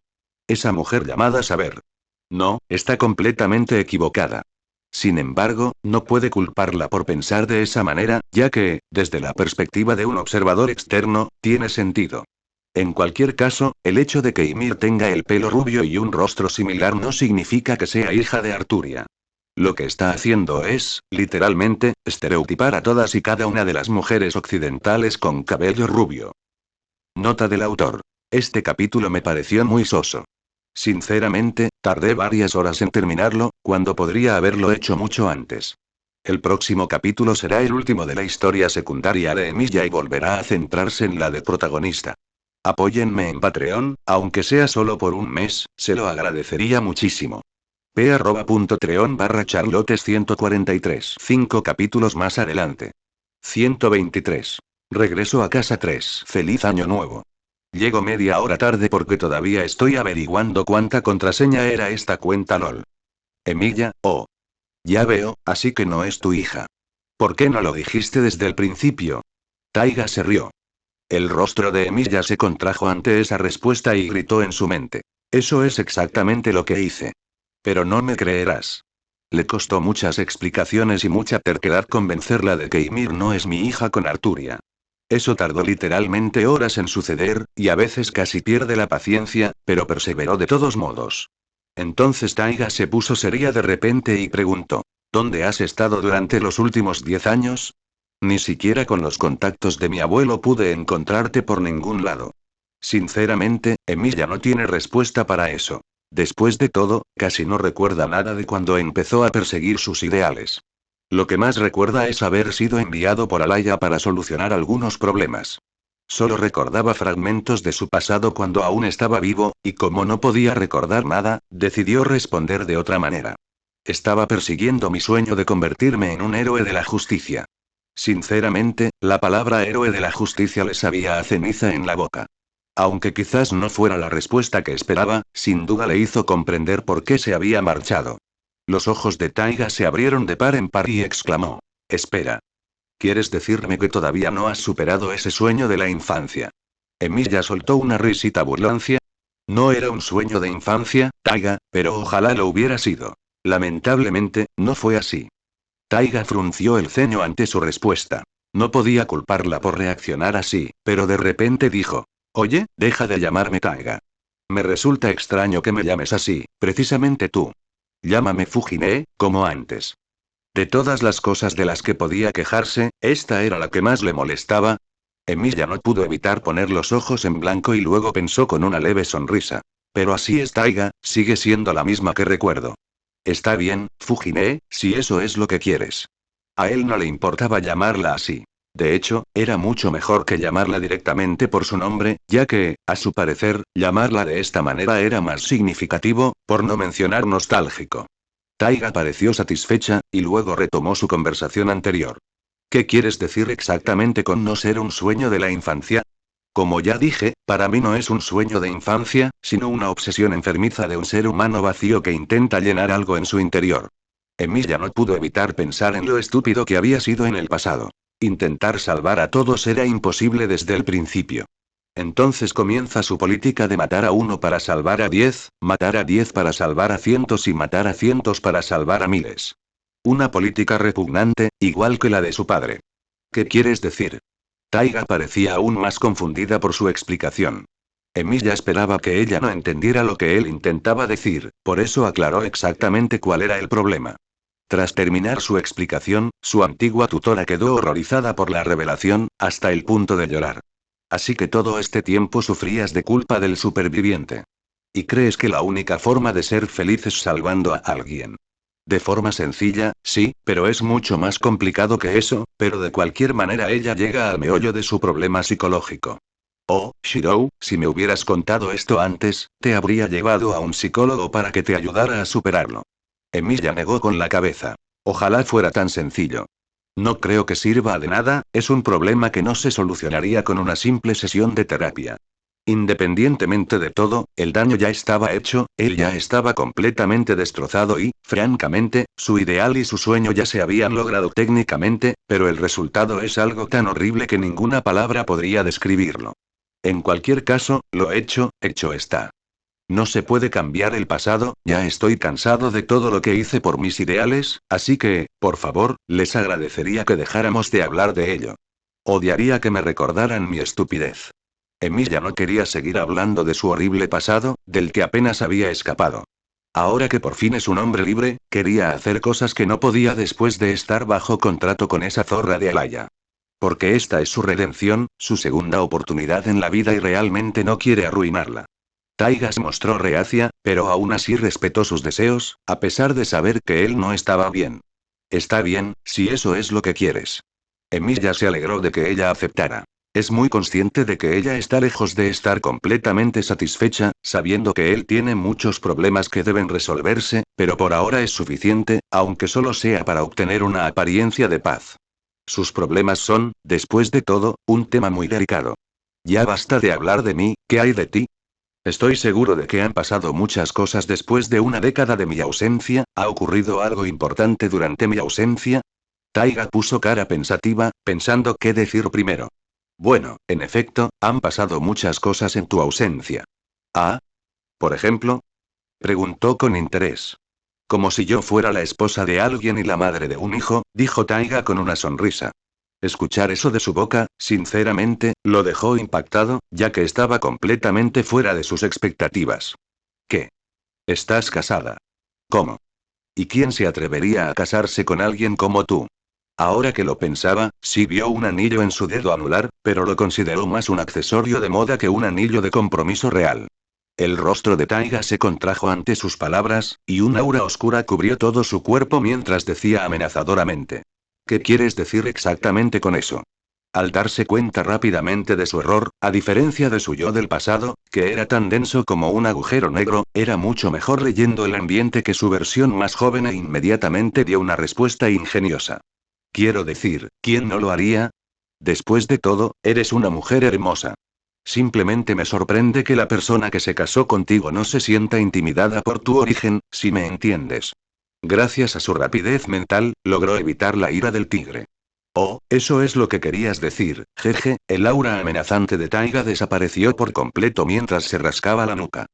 Esa mujer llamada Saber. No, está completamente equivocada. Sin embargo, no puede culparla por pensar de esa manera, ya que, desde la perspectiva de un observador externo, tiene sentido. En cualquier caso, el hecho de que Ymir tenga el pelo rubio y un rostro similar no significa que sea hija de Arturia. Lo que está haciendo es, literalmente, estereotipar a todas y cada una de las mujeres occidentales con cabello rubio. Nota del autor. Este capítulo me pareció muy soso. Sinceramente, tardé varias horas en terminarlo, cuando podría haberlo hecho mucho antes. El próximo capítulo será el último de la historia secundaria de Emilia y volverá a centrarse en la de protagonista. Apóyenme en Patreon, aunque sea solo por un mes, se lo agradecería muchísimo. p.treon/charlottes 143. 5 capítulos más adelante. 123. Regreso a casa 3. Feliz año nuevo. Llego media hora tarde porque todavía estoy averiguando cuánta contraseña era esta cuenta LOL. Emilia, oh. Ya veo, así que no es tu hija. ¿Por qué no lo dijiste desde el principio? Taiga se rió. El rostro de Emilia se contrajo ante esa respuesta y gritó en su mente. Eso es exactamente lo que hice. Pero no me creerás. Le costó muchas explicaciones y mucha terquedad convencerla de que Ymir no es mi hija con Arturia. Eso tardó literalmente horas en suceder, y a veces casi pierde la paciencia, pero perseveró de todos modos. Entonces Taiga se puso seria de repente y preguntó: ¿Dónde has estado durante los últimos 10 años? Ni siquiera con los contactos de mi abuelo pude encontrarte por ningún lado. Sinceramente, Emilia no tiene respuesta para eso. Después de todo, casi no recuerda nada de cuando empezó a perseguir sus ideales. Lo que más recuerda es haber sido enviado por Alaya para solucionar algunos problemas. Solo recordaba fragmentos de su pasado cuando aún estaba vivo, y como no podía recordar nada, decidió responder de otra manera. Estaba persiguiendo mi sueño de convertirme en un héroe de la justicia. Sinceramente, la palabra héroe de la justicia le sabía a ceniza en la boca. Aunque quizás no fuera la respuesta que esperaba, sin duda le hizo comprender por qué se había marchado. Los ojos de Taiga se abrieron de par en par y exclamó: Espera. ¿Quieres decirme que todavía no has superado ese sueño de la infancia? Emilia soltó una risita burlancia. No era un sueño de infancia, Taiga, pero ojalá lo hubiera sido. Lamentablemente, no fue así. Taiga frunció el ceño ante su respuesta. No podía culparla por reaccionar así, pero de repente dijo: Oye, deja de llamarme Taiga. Me resulta extraño que me llames así, precisamente tú. Llámame Fujine, como antes. De todas las cosas de las que podía quejarse, esta era la que más le molestaba. Emilia no pudo evitar poner los ojos en blanco y luego pensó con una leve sonrisa. Pero así es Taiga, sigue siendo la misma que recuerdo. Está bien, Fujine, si eso es lo que quieres. A él no le importaba llamarla así. De hecho, era mucho mejor que llamarla directamente por su nombre, ya que, a su parecer, llamarla de esta manera era más significativo, por no mencionar nostálgico. Taiga pareció satisfecha, y luego retomó su conversación anterior. ¿Qué quieres decir exactamente con no ser un sueño de la infancia? Como ya dije, para mí no es un sueño de infancia, sino una obsesión enfermiza de un ser humano vacío que intenta llenar algo en su interior. Emilia no pudo evitar pensar en lo estúpido que había sido en el pasado. Intentar salvar a todos era imposible desde el principio. Entonces comienza su política de matar a uno para salvar a 10, matar a 10 para salvar a cientos y matar a cientos para salvar a miles. Una política repugnante, igual que la de su padre. ¿Qué quieres decir? Taiga parecía aún más confundida por su explicación. Emilia esperaba que ella no entendiera lo que él intentaba decir, por eso aclaró exactamente cuál era el problema. Tras terminar su explicación, su antigua tutora quedó horrorizada por la revelación, hasta el punto de llorar. Así que todo este tiempo sufrías de culpa del superviviente. ¿Y crees que la única forma de ser feliz es salvando a alguien? De forma sencilla, sí, pero es mucho más complicado que eso, pero de cualquier manera ella llega al meollo de su problema psicológico. Oh, Shirou, si me hubieras contado esto antes, te habría llevado a un psicólogo para que te ayudara a superarlo. Emilia negó con la cabeza. Ojalá fuera tan sencillo. No creo que sirva de nada, es un problema que no se solucionaría con una simple sesión de terapia. Independientemente de todo, el daño ya estaba hecho, él ya estaba completamente destrozado y, francamente, su ideal y su sueño ya se habían logrado técnicamente, pero el resultado es algo tan horrible que ninguna palabra podría describirlo. En cualquier caso, lo hecho, hecho está. No se puede cambiar el pasado, ya estoy cansado de todo lo que hice por mis ideales, así que, por favor, les agradecería que dejáramos de hablar de ello. Odiaría que me recordaran mi estupidez. Emilia no quería seguir hablando de su horrible pasado, del que apenas había escapado. Ahora que por fin es un hombre libre, quería hacer cosas que no podía después de estar bajo contrato con esa zorra de Alaya. Porque esta es su redención, su segunda oportunidad en la vida y realmente no quiere arruinarla. Taiga se mostró reacia, pero aún así respetó sus deseos, a pesar de saber que él no estaba bien. Está bien, si eso es lo que quieres. Emilia se alegró de que ella aceptara. Es muy consciente de que ella está lejos de estar completamente satisfecha, sabiendo que él tiene muchos problemas que deben resolverse, pero por ahora es suficiente, aunque solo sea para obtener una apariencia de paz. Sus problemas son, después de todo, un tema muy delicado. Ya basta de hablar de mí, ¿qué hay de ti? Estoy seguro de que han pasado muchas cosas después de una década de mi ausencia, ¿ha ocurrido algo importante durante mi ausencia? Taiga puso cara pensativa, pensando qué decir primero. Bueno, en efecto, han pasado muchas cosas en tu ausencia. ¿Ah? ¿Por ejemplo? Preguntó con interés. Como si yo fuera la esposa de alguien y la madre de un hijo, dijo Taiga con una sonrisa. Escuchar eso de su boca, sinceramente, lo dejó impactado, ya que estaba completamente fuera de sus expectativas. ¿Qué? ¿Estás casada? ¿Cómo? ¿Y quién se atrevería a casarse con alguien como tú? Ahora que lo pensaba, sí vio un anillo en su dedo anular, pero lo consideró más un accesorio de moda que un anillo de compromiso real. El rostro de Taiga se contrajo ante sus palabras, y un aura oscura cubrió todo su cuerpo mientras decía amenazadoramente. ¿Qué quieres decir exactamente con eso? Al darse cuenta rápidamente de su error, a diferencia de su yo del pasado, que era tan denso como un agujero negro, era mucho mejor leyendo el ambiente que su versión más joven e inmediatamente dio una respuesta ingeniosa. Quiero decir, ¿quién no lo haría? Después de todo, eres una mujer hermosa. Simplemente me sorprende que la persona que se casó contigo no se sienta intimidada por tu origen, si me entiendes. Gracias a su rapidez mental, logró evitar la ira del tigre. Oh, eso es lo que querías decir, jeje, el aura amenazante de Taiga desapareció por completo mientras se rascaba la nuca.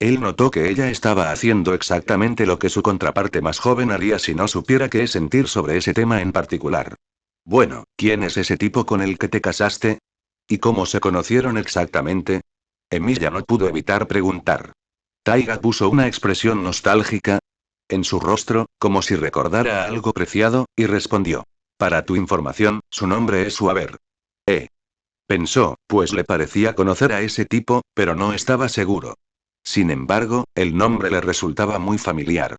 Él notó que ella estaba haciendo exactamente lo que su contraparte más joven haría si no supiera qué sentir sobre ese tema en particular. Bueno, ¿quién es ese tipo con el que te casaste? ¿Y cómo se conocieron exactamente? Emilia no pudo evitar preguntar. Taiga puso una expresión nostálgica en su rostro, como si recordara algo preciado, y respondió. Para tu información, su nombre es Suaver. Pensó, pues le parecía conocer a ese tipo, pero no estaba seguro. Sin embargo, el nombre le resultaba muy familiar.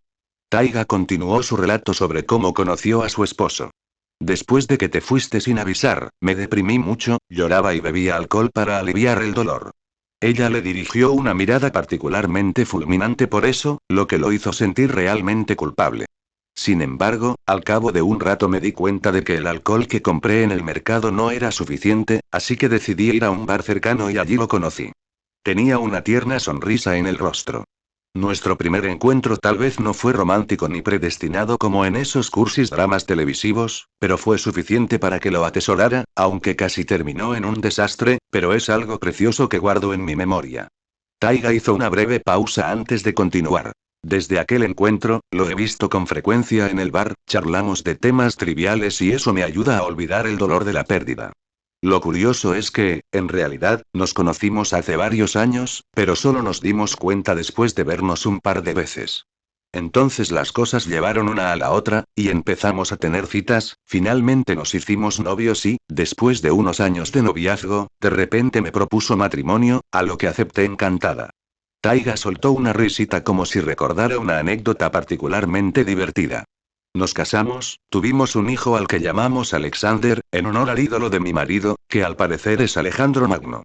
Taiga continuó su relato sobre cómo conoció a su esposo. Después de que te fuiste sin avisar, me deprimí mucho, lloraba y bebía alcohol para aliviar el dolor. Ella le dirigió una mirada particularmente fulminante por eso, lo que lo hizo sentir realmente culpable. Sin embargo, al cabo de un rato me di cuenta de que el alcohol que compré en el mercado no era suficiente, así que decidí ir a un bar cercano y allí lo conocí. Tenía una tierna sonrisa en el rostro. Nuestro primer encuentro tal vez no fue romántico ni predestinado como en esos cursis dramas televisivos, pero fue suficiente para que lo atesorara, aunque casi terminó en un desastre, pero es algo precioso que guardo en mi memoria. Taiga hizo una breve pausa antes de continuar. Desde aquel encuentro, lo he visto con frecuencia en el bar, charlamos de temas triviales y eso me ayuda a olvidar el dolor de la pérdida. Lo curioso es que, en realidad, nos conocimos hace varios años, pero solo nos dimos cuenta después de vernos un par de veces. Entonces las cosas llevaron una a la otra, y empezamos a tener citas, finalmente nos hicimos novios y, después de unos años de noviazgo, de repente me propuso matrimonio, a lo que acepté encantada. Taiga soltó una risita como si recordara una anécdota particularmente divertida. Nos casamos, tuvimos un hijo al que llamamos Alexander, en honor al ídolo de mi marido, que al parecer es Alejandro Magno.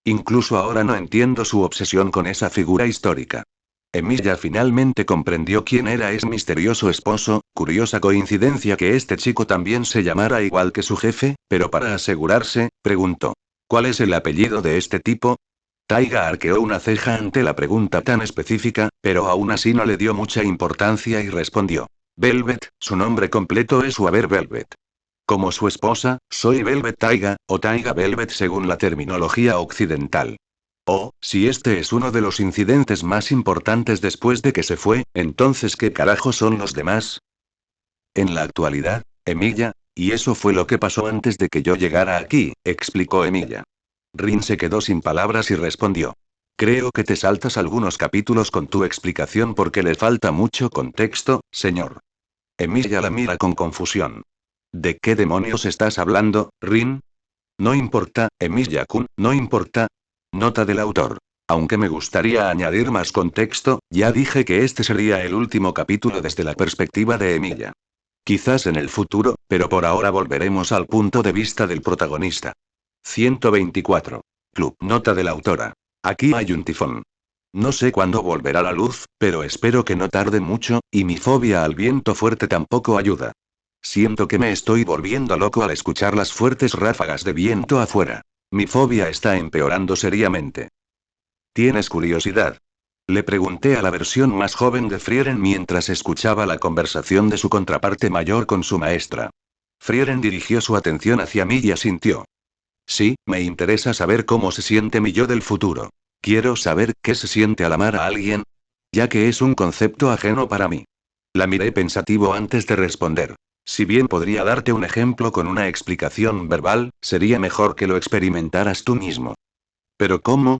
Incluso ahora no entiendo su obsesión con esa figura histórica. Emilia finalmente comprendió quién era ese misterioso esposo, curiosa coincidencia que este chico también se llamara igual que su jefe, pero para asegurarse, preguntó. ¿Cuál es el apellido de este tipo? Taiga arqueó una ceja ante la pregunta tan específica, pero aún así no le dio mucha importancia y respondió. Velvet, su nombre completo es Waver Velvet. Como su esposa, soy Velvet Taiga, o Taiga Velvet según la terminología occidental. Oh, si este es uno de los incidentes más importantes después de que se fue, entonces ¿qué carajo son los demás? En la actualidad, Emilia, y eso fue lo que pasó antes de que yo llegara aquí, explicó Emilia. Rin se quedó sin palabras y respondió. Creo que te saltas algunos capítulos con tu explicación porque le falta mucho contexto, señor. Emilia la mira con confusión. ¿De qué demonios estás hablando, Rin? No importa, Emilia-kun, no importa. Nota del autor. Aunque me gustaría añadir más contexto, ya dije que este sería el último capítulo desde la perspectiva de Emilia. Quizás en el futuro, pero por ahora volveremos al punto de vista del protagonista. 124. Club. Nota de la autora. Aquí hay un tifón. No sé cuándo volverá la luz, pero espero que no tarde mucho, y mi fobia al viento fuerte tampoco ayuda. Siento que me estoy volviendo loco al escuchar las fuertes ráfagas de viento afuera. Mi fobia está empeorando seriamente. ¿Tienes curiosidad? Le pregunté a la versión más joven de Frieren mientras escuchaba la conversación de su contraparte mayor con su maestra. Frieren dirigió su atención hacia mí y asintió. Sí, me interesa saber cómo se siente mi yo del futuro. Quiero saber qué se siente al amar a alguien, ya que es un concepto ajeno para mí. La miré pensativo antes de responder. Si bien podría darte un ejemplo con una explicación verbal, sería mejor que lo experimentaras tú mismo. ¿Pero cómo?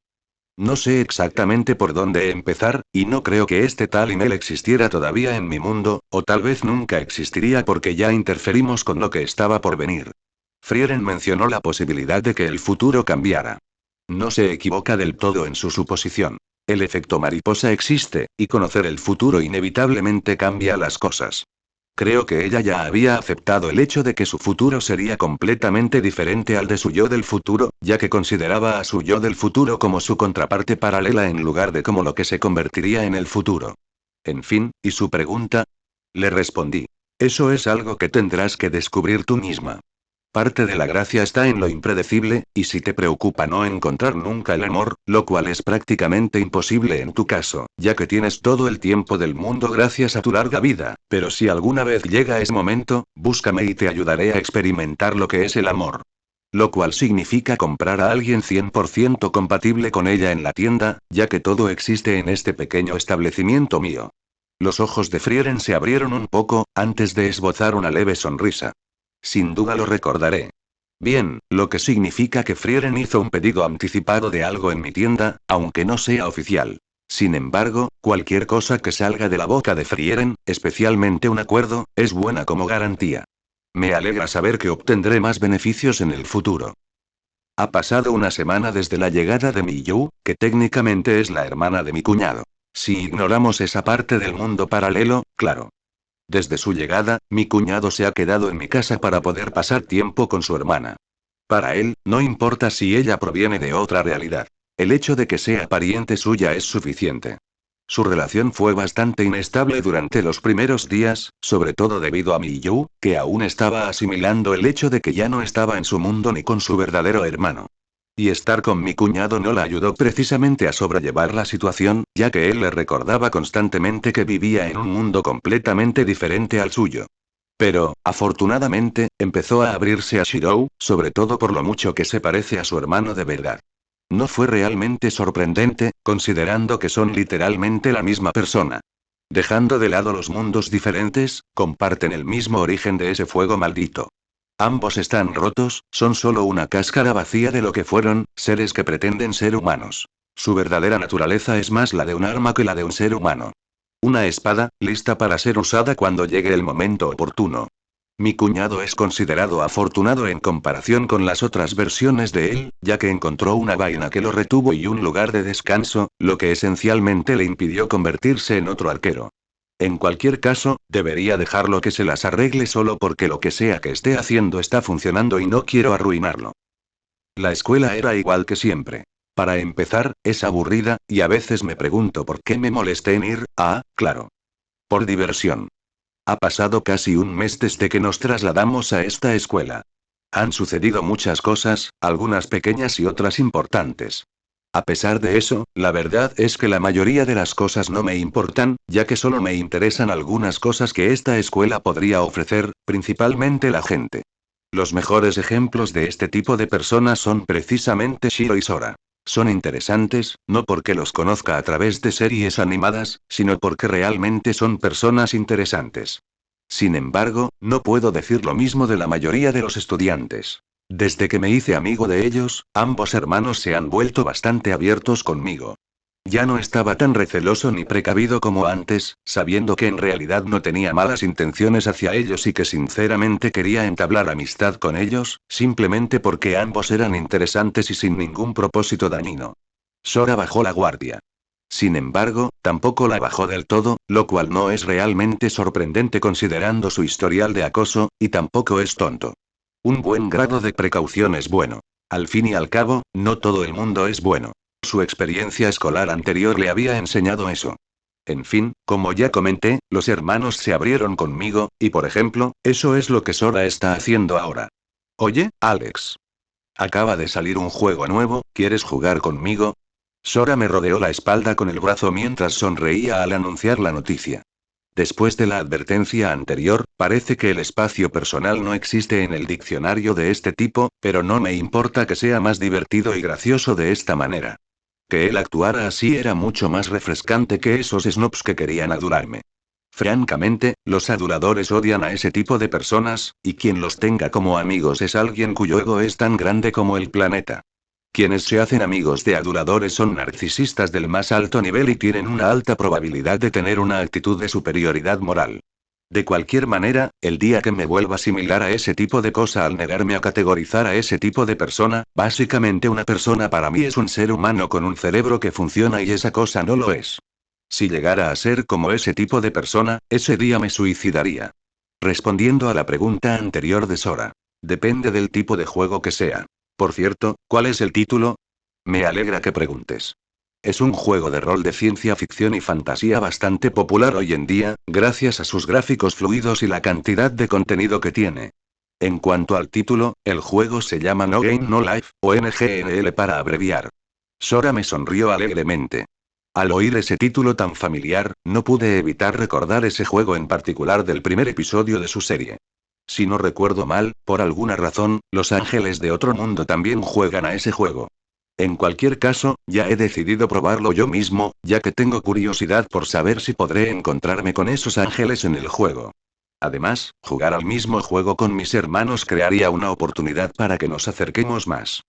No sé exactamente por dónde empezar, y no creo que este tal email existiera todavía en mi mundo, o tal vez nunca existiría porque ya interferimos con lo que estaba por venir. Frieren mencionó la posibilidad de que el futuro cambiara. No se equivoca del todo en su suposición. El efecto mariposa existe, y conocer el futuro inevitablemente cambia las cosas. Creo que ella ya había aceptado el hecho de que su futuro sería completamente diferente al de su yo del futuro, ya que consideraba a su yo del futuro como su contraparte paralela en lugar de como lo que se convertiría en el futuro. En fin, ¿y su pregunta? Le respondí. Eso es algo que tendrás que descubrir tú misma. Parte de la gracia está en lo impredecible, y si te preocupa no encontrar nunca el amor, lo cual es prácticamente imposible en tu caso, ya que tienes todo el tiempo del mundo gracias a tu larga vida, pero si alguna vez llega ese momento, búscame y te ayudaré a experimentar lo que es el amor. Lo cual significa comprar a alguien 100% compatible con ella en la tienda, ya que todo existe en este pequeño establecimiento mío. Los ojos de Frieren se abrieron un poco, antes de esbozar una leve sonrisa. Sin duda lo recordaré. Bien, lo que significa que Frieren hizo un pedido anticipado de algo en mi tienda, aunque no sea oficial. Sin embargo, cualquier cosa que salga de la boca de Frieren, especialmente un acuerdo, es buena como garantía. Me alegra saber que obtendré más beneficios en el futuro. Ha pasado una semana desde la llegada de mi Yu, que técnicamente es la hermana de mi cuñado. Si ignoramos esa parte del mundo paralelo, claro. Desde su llegada, mi cuñado se ha quedado en mi casa para poder pasar tiempo con su hermana. Para él, no importa si ella proviene de otra realidad. El hecho de que sea pariente suya es suficiente. Su relación fue bastante inestable durante los primeros días, sobre todo debido a mi Yu, que aún estaba asimilando el hecho de que ya no estaba en su mundo ni con su verdadero hermano. Y estar con mi cuñado no la ayudó precisamente a sobrellevar la situación, ya que él le recordaba constantemente que vivía en un mundo completamente diferente al suyo. Pero, afortunadamente, empezó a abrirse a Shirou, sobre todo por lo mucho que se parece a su hermano de verdad. No fue realmente sorprendente, considerando que son literalmente la misma persona. Dejando de lado los mundos diferentes, comparten el mismo origen de ese fuego maldito. Ambos están rotos, son solo una cáscara vacía de lo que fueron, seres que pretenden ser humanos. Su verdadera naturaleza es más la de un arma que la de un ser humano. Una espada, lista para ser usada cuando llegue el momento oportuno. Mi cuñado es considerado afortunado en comparación con las otras versiones de él, ya que encontró una vaina que lo retuvo y un lugar de descanso, lo que esencialmente le impidió convertirse en otro arquero. En cualquier caso, debería dejarlo que se las arregle solo porque lo que sea que esté haciendo está funcionando y no quiero arruinarlo. La escuela era igual que siempre. Para empezar, es aburrida, y a veces me pregunto por qué me molesté en ir, claro. Por diversión. Ha pasado casi un mes desde que nos trasladamos a esta escuela. Han sucedido muchas cosas, algunas pequeñas y otras importantes. A pesar de eso, la verdad es que la mayoría de las cosas no me importan, ya que solo me interesan algunas cosas que esta escuela podría ofrecer, principalmente la gente. Los mejores ejemplos de este tipo de personas son precisamente Shiro y Sora. Son interesantes, no porque los conozca a través de series animadas, sino porque realmente son personas interesantes. Sin embargo, no puedo decir lo mismo de la mayoría de los estudiantes. Desde que me hice amigo de ellos, ambos hermanos se han vuelto bastante abiertos conmigo. Ya no estaba tan receloso ni precavido como antes, sabiendo que en realidad no tenía malas intenciones hacia ellos y que sinceramente quería entablar amistad con ellos, simplemente porque ambos eran interesantes y sin ningún propósito dañino. Sora bajó la guardia. Sin embargo, tampoco la bajó del todo, lo cual no es realmente sorprendente considerando su historial de acoso, y tampoco es tonto. Un buen grado de precaución es bueno. Al fin y al cabo, no todo el mundo es bueno. Su experiencia escolar anterior le había enseñado eso. En fin, como ya comenté, los hermanos se abrieron conmigo, y por ejemplo, eso es lo que Sora está haciendo ahora. Oye, Alex. Acaba de salir un juego nuevo, ¿quieres jugar conmigo? Sora me rodeó la espalda con el brazo mientras sonreía al anunciar la noticia. Después de la advertencia anterior, parece que el espacio personal no existe en el diccionario de este tipo, pero no me importa que sea más divertido y gracioso de esta manera. Que él actuara así era mucho más refrescante que esos snobs que querían adorarme. Francamente, los aduladores odian a ese tipo de personas, y quien los tenga como amigos es alguien cuyo ego es tan grande como el planeta. Quienes se hacen amigos de aduladores son narcisistas del más alto nivel y tienen una alta probabilidad de tener una actitud de superioridad moral. De cualquier manera, el día que me vuelva similar a ese tipo de cosa al negarme a categorizar a ese tipo de persona, básicamente una persona para mí es un ser humano con un cerebro que funciona y esa cosa no lo es. Si llegara a ser como ese tipo de persona, ese día me suicidaría. Respondiendo a la pregunta anterior de Sora. Depende del tipo de juego que sea. Por cierto, ¿cuál es el título? Me alegra que preguntes. Es un juego de rol de ciencia ficción y fantasía bastante popular hoy en día, gracias a sus gráficos fluidos y la cantidad de contenido que tiene. En cuanto al título, el juego se llama No Game No Life, o NGNL para abreviar. Sora me sonrió alegremente. Al oír ese título tan familiar, no pude evitar recordar ese juego en particular del primer episodio de su serie. Si no recuerdo mal, por alguna razón, los ángeles de otro mundo también juegan a ese juego. En cualquier caso, ya he decidido probarlo yo mismo, ya que tengo curiosidad por saber si podré encontrarme con esos ángeles en el juego. Además, jugar al mismo juego con mis hermanos crearía una oportunidad para que nos acerquemos más.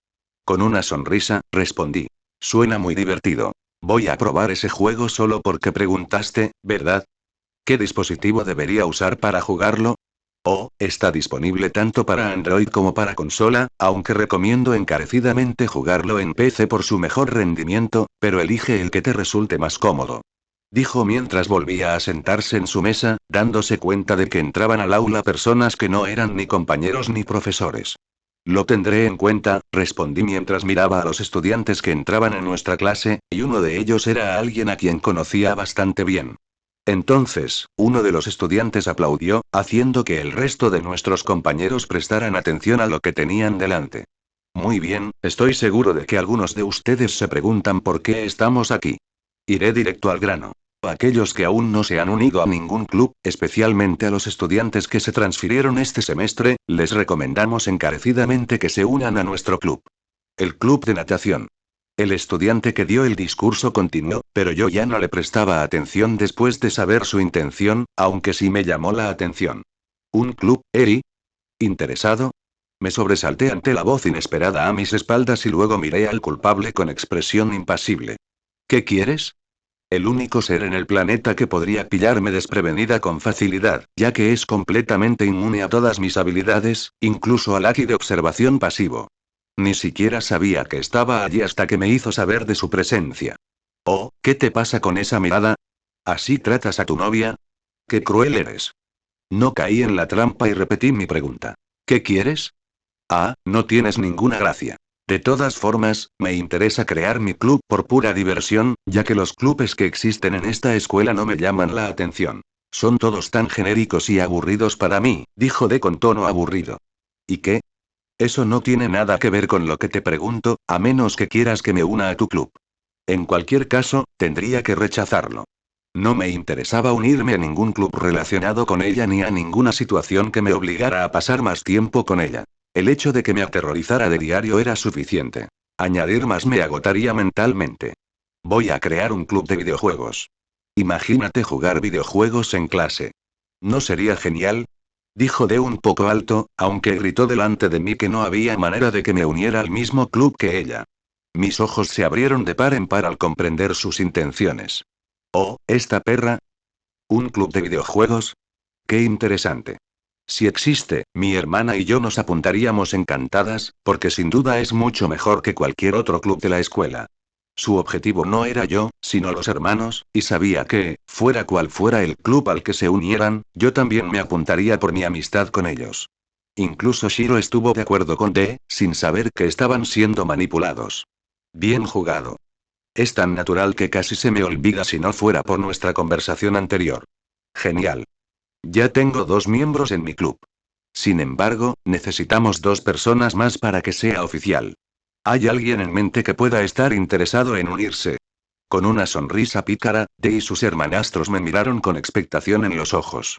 Con una sonrisa, respondí. Suena muy divertido. Voy a probar ese juego solo porque preguntaste, ¿verdad? ¿Qué dispositivo debería usar para jugarlo? Oh, está disponible tanto para Android como para consola, aunque recomiendo encarecidamente jugarlo en PC por su mejor rendimiento, pero elige el que te resulte más cómodo. Dijo mientras volvía a sentarse en su mesa, dándose cuenta de que entraban al aula personas que no eran ni compañeros ni profesores. Lo tendré en cuenta, respondí mientras miraba a los estudiantes que entraban en nuestra clase, y uno de ellos era alguien a quien conocía bastante bien. Entonces, uno de los estudiantes aplaudió, haciendo que el resto de nuestros compañeros prestaran atención a lo que tenían delante. Muy bien, estoy seguro de que algunos de ustedes se preguntan por qué estamos aquí. Iré directo al grano. A aquellos que aún no se han unido a ningún club, especialmente a los estudiantes que se transfirieron este semestre, les recomendamos encarecidamente que se unan a nuestro club. El club de natación. El estudiante que dio el discurso continuó, pero yo ya no le prestaba atención después de saber su intención, aunque sí me llamó la atención. ¿Un club, Eri? ¿Interesado? Me sobresalté ante la voz inesperada a mis espaldas y luego miré al culpable con expresión impasible. ¿Qué quieres? El único ser en el planeta que podría pillarme desprevenida con facilidad, ya que es completamente inmune a todas mis habilidades, incluso al haki de observación pasivo. Ni siquiera sabía que estaba allí hasta que me hizo saber de su presencia. Oh, ¿qué te pasa con esa mirada? ¿Así tratas a tu novia? ¡Qué cruel eres! No caí en la trampa y repetí mi pregunta. ¿Qué quieres? Ah, no tienes ninguna gracia. De todas formas, me interesa crear mi club por pura diversión, ya que los clubes que existen en esta escuela no me llaman la atención. Son todos tan genéricos y aburridos para mí, dijo D con tono aburrido. ¿Y qué? Eso no tiene nada que ver con lo que te pregunto, a menos que quieras que me una a tu club. En cualquier caso, tendría que rechazarlo. No me interesaba unirme a ningún club relacionado con ella ni a ninguna situación que me obligara a pasar más tiempo con ella. El hecho de que me aterrorizara de diario era suficiente. Añadir más me agotaría mentalmente. Voy a crear un club de videojuegos. Imagínate jugar videojuegos en clase. ¿No sería genial? Dijo de un poco alto, aunque gritó delante de mí que no había manera de que me uniera al mismo club que ella. Mis ojos se abrieron de par en par al comprender sus intenciones. Oh, esta perra. ¿Un club de videojuegos? Qué interesante. Si existe, mi hermana y yo nos apuntaríamos encantadas, porque sin duda es mucho mejor que cualquier otro club de la escuela. Su objetivo no era yo, sino los hermanos, y sabía que, fuera cual fuera el club al que se unieran, yo también me apuntaría por mi amistad con ellos. Incluso Shiro estuvo de acuerdo con D, sin saber que estaban siendo manipulados. Bien jugado. Es tan natural que casi se me olvida si no fuera por nuestra conversación anterior. Genial. Ya tengo 2 miembros en mi club. Sin embargo, necesitamos 2 personas más para que sea oficial. ¿Hay alguien en mente que pueda estar interesado en unirse? Con una sonrisa pícara, D y sus hermanastros me miraron con expectación en los ojos.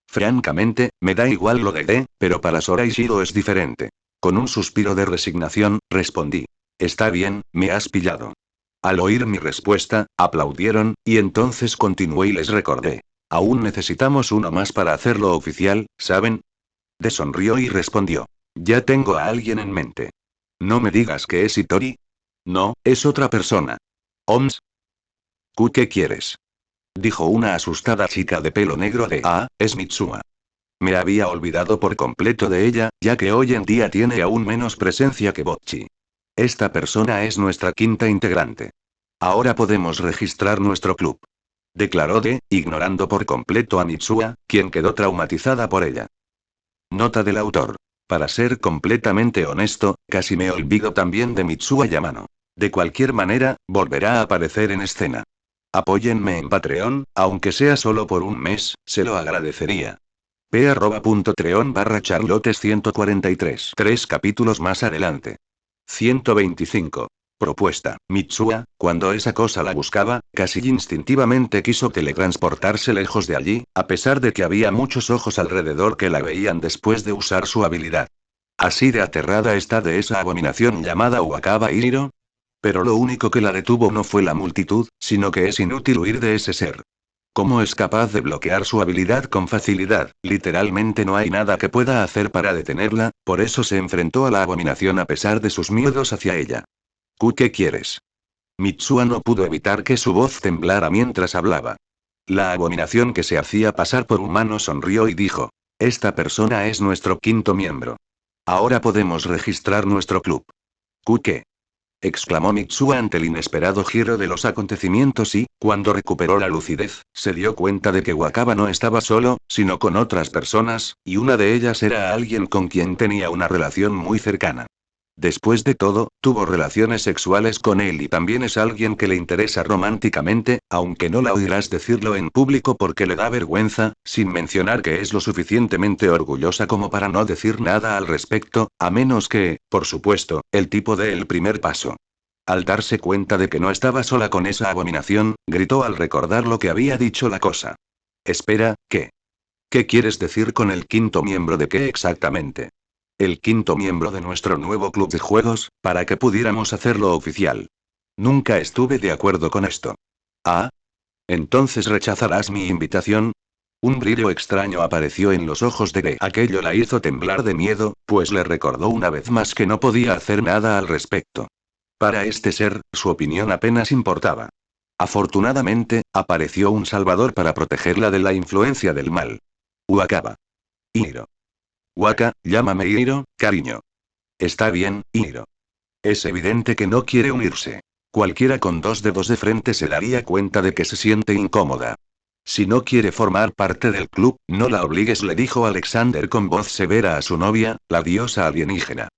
Francamente, me da igual lo de D, pero para Sora y Shiro es diferente. Con un suspiro de resignación, respondí. Está bien, me has pillado. Al oír mi respuesta, aplaudieron, y entonces continué y les recordé. Aún necesitamos uno más para hacerlo oficial, ¿saben? D sonrió y respondió. Ya tengo a alguien en mente. No me digas que es Itori. No, es otra persona. ¿Oms? ¿Qué quieres? Dijo una asustada chica de pelo negro de es Mitsuha. Me había olvidado por completo de ella, ya que hoy en día tiene aún menos presencia que Bocchi. Esta persona es nuestra quinta integrante. Ahora podemos registrar nuestro club. Declaró D, ignorando por completo a Mitsuha, quien quedó traumatizada por ella. Nota del autor. Para ser completamente honesto, casi me olvido también de Mitsuha Yamano. De cualquier manera, volverá a aparecer en escena. Apóyenme en Patreon, aunque sea solo por un mes, se lo agradecería. p@treon/charlottes 143. 3 capítulos más adelante. 125. Propuesta. Mitsuha, cuando esa cosa la buscaba, casi instintivamente quiso teletransportarse lejos de allí, a pesar de que había muchos ojos alrededor que la veían después de usar su habilidad. Así de aterrada está de esa abominación llamada Wakaba Hiro. Pero lo único que la detuvo no fue la multitud, sino que es inútil huir de ese ser. ¿Cómo es capaz de bloquear su habilidad con facilidad? Literalmente no hay nada que pueda hacer para detenerla, por eso se enfrentó a la abominación a pesar de sus miedos hacia ella. ¿Qué quieres? Mitsuha no pudo evitar que su voz temblara mientras hablaba. La abominación que se hacía pasar por humano sonrió y dijo. Esta persona es nuestro quinto miembro. Ahora podemos registrar nuestro club. ¿Qué? Exclamó Mitsuha ante el inesperado giro de los acontecimientos y, cuando recuperó la lucidez, se dio cuenta de que Wakaba no estaba solo, sino con otras personas, y una de ellas era alguien con quien tenía una relación muy cercana. Después de todo, tuvo relaciones sexuales con él y también es alguien que le interesa románticamente, aunque no la oirás decirlo en público porque le da vergüenza, sin mencionar que es lo suficientemente orgullosa como para no decir nada al respecto, a menos que, por supuesto, el tipo dé el primer paso. Al darse cuenta de que no estaba sola con esa abominación, gritó al recordar lo que había dicho la cosa. Espera, ¿qué? ¿Qué quieres decir con el quinto miembro de qué exactamente? El quinto miembro de nuestro nuevo club de juegos, para que pudiéramos hacerlo oficial. Nunca estuve de acuerdo con esto. ¿Ah? ¿Entonces rechazarás mi invitación? Un brillo extraño apareció en los ojos de D. Aquello la hizo temblar de miedo, pues le recordó una vez más que no podía hacer nada al respecto. Para este ser, su opinión apenas importaba. Afortunadamente, apareció un salvador para protegerla de la influencia del mal. Wakaba. Hiro. Waka, llámame Hiro, cariño. Está bien, Hiro. Es evidente que no quiere unirse. Cualquiera con 2 dedos de frente se daría cuenta de que se siente incómoda. Si no quiere formar parte del club, no la obligues, le dijo Alexander con voz severa a su novia, la diosa alienígena.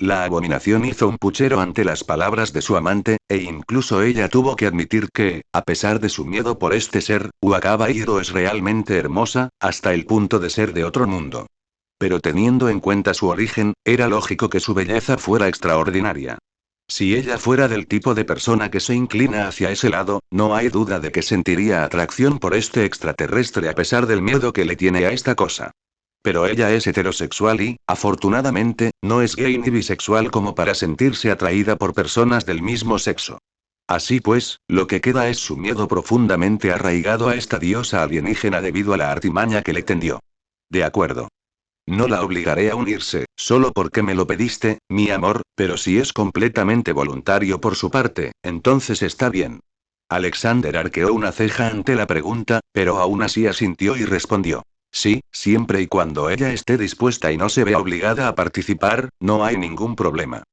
La abominación hizo un puchero ante las palabras de su amante, e incluso ella tuvo que admitir que, a pesar de su miedo por este ser, Wakaba Hiro es realmente hermosa, hasta el punto de ser de otro mundo. Pero teniendo en cuenta su origen, era lógico que su belleza fuera extraordinaria. Si ella fuera del tipo de persona que se inclina hacia ese lado, no hay duda de que sentiría atracción por este extraterrestre a pesar del miedo que le tiene a esta cosa. Pero ella es heterosexual y, afortunadamente, no es gay ni bisexual como para sentirse atraída por personas del mismo sexo. Así pues, lo que queda es su miedo profundamente arraigado a esta diosa alienígena debido a la artimaña que le tendió. De acuerdo. No la obligaré a unirse, solo porque me lo pediste, mi amor, pero si es completamente voluntario por su parte, entonces está bien. Alexander arqueó una ceja ante la pregunta, pero aún así asintió y respondió. Sí, siempre y cuando ella esté dispuesta y no se vea obligada a participar, no hay ningún problema.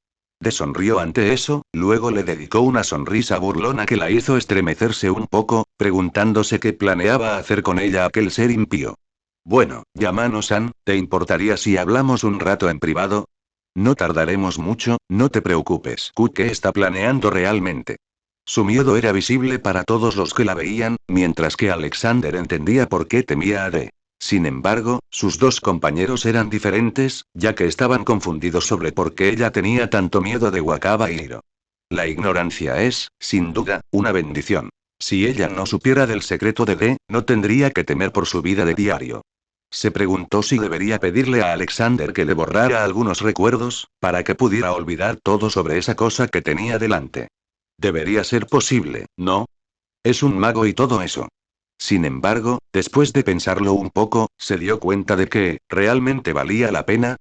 De sonrió ante eso, luego le dedicó una sonrisa burlona que la hizo estremecerse un poco, preguntándose qué planeaba hacer con ella aquel ser impío. Bueno, Yamano-san, ¿te importaría si hablamos un rato en privado? No tardaremos mucho, no te preocupes. ¿Qué está planeando realmente? Su miedo era visible para todos los que la veían, mientras que Alexander entendía por qué temía a D. Sin embargo, sus dos compañeros eran diferentes, ya que estaban confundidos sobre por qué ella tenía tanto miedo de Wakaba Hiro. La ignorancia es, sin duda, una bendición. Si ella no supiera del secreto de D, no tendría que temer por su vida de diario. Se preguntó si debería pedirle a Alexander que le borrara algunos recuerdos, para que pudiera olvidar todo sobre esa cosa que tenía delante. Debería ser posible, ¿no? Es un mago y todo eso. Sin embargo, después de pensarlo un poco, se dio cuenta de que, ¿realmente valía la pena?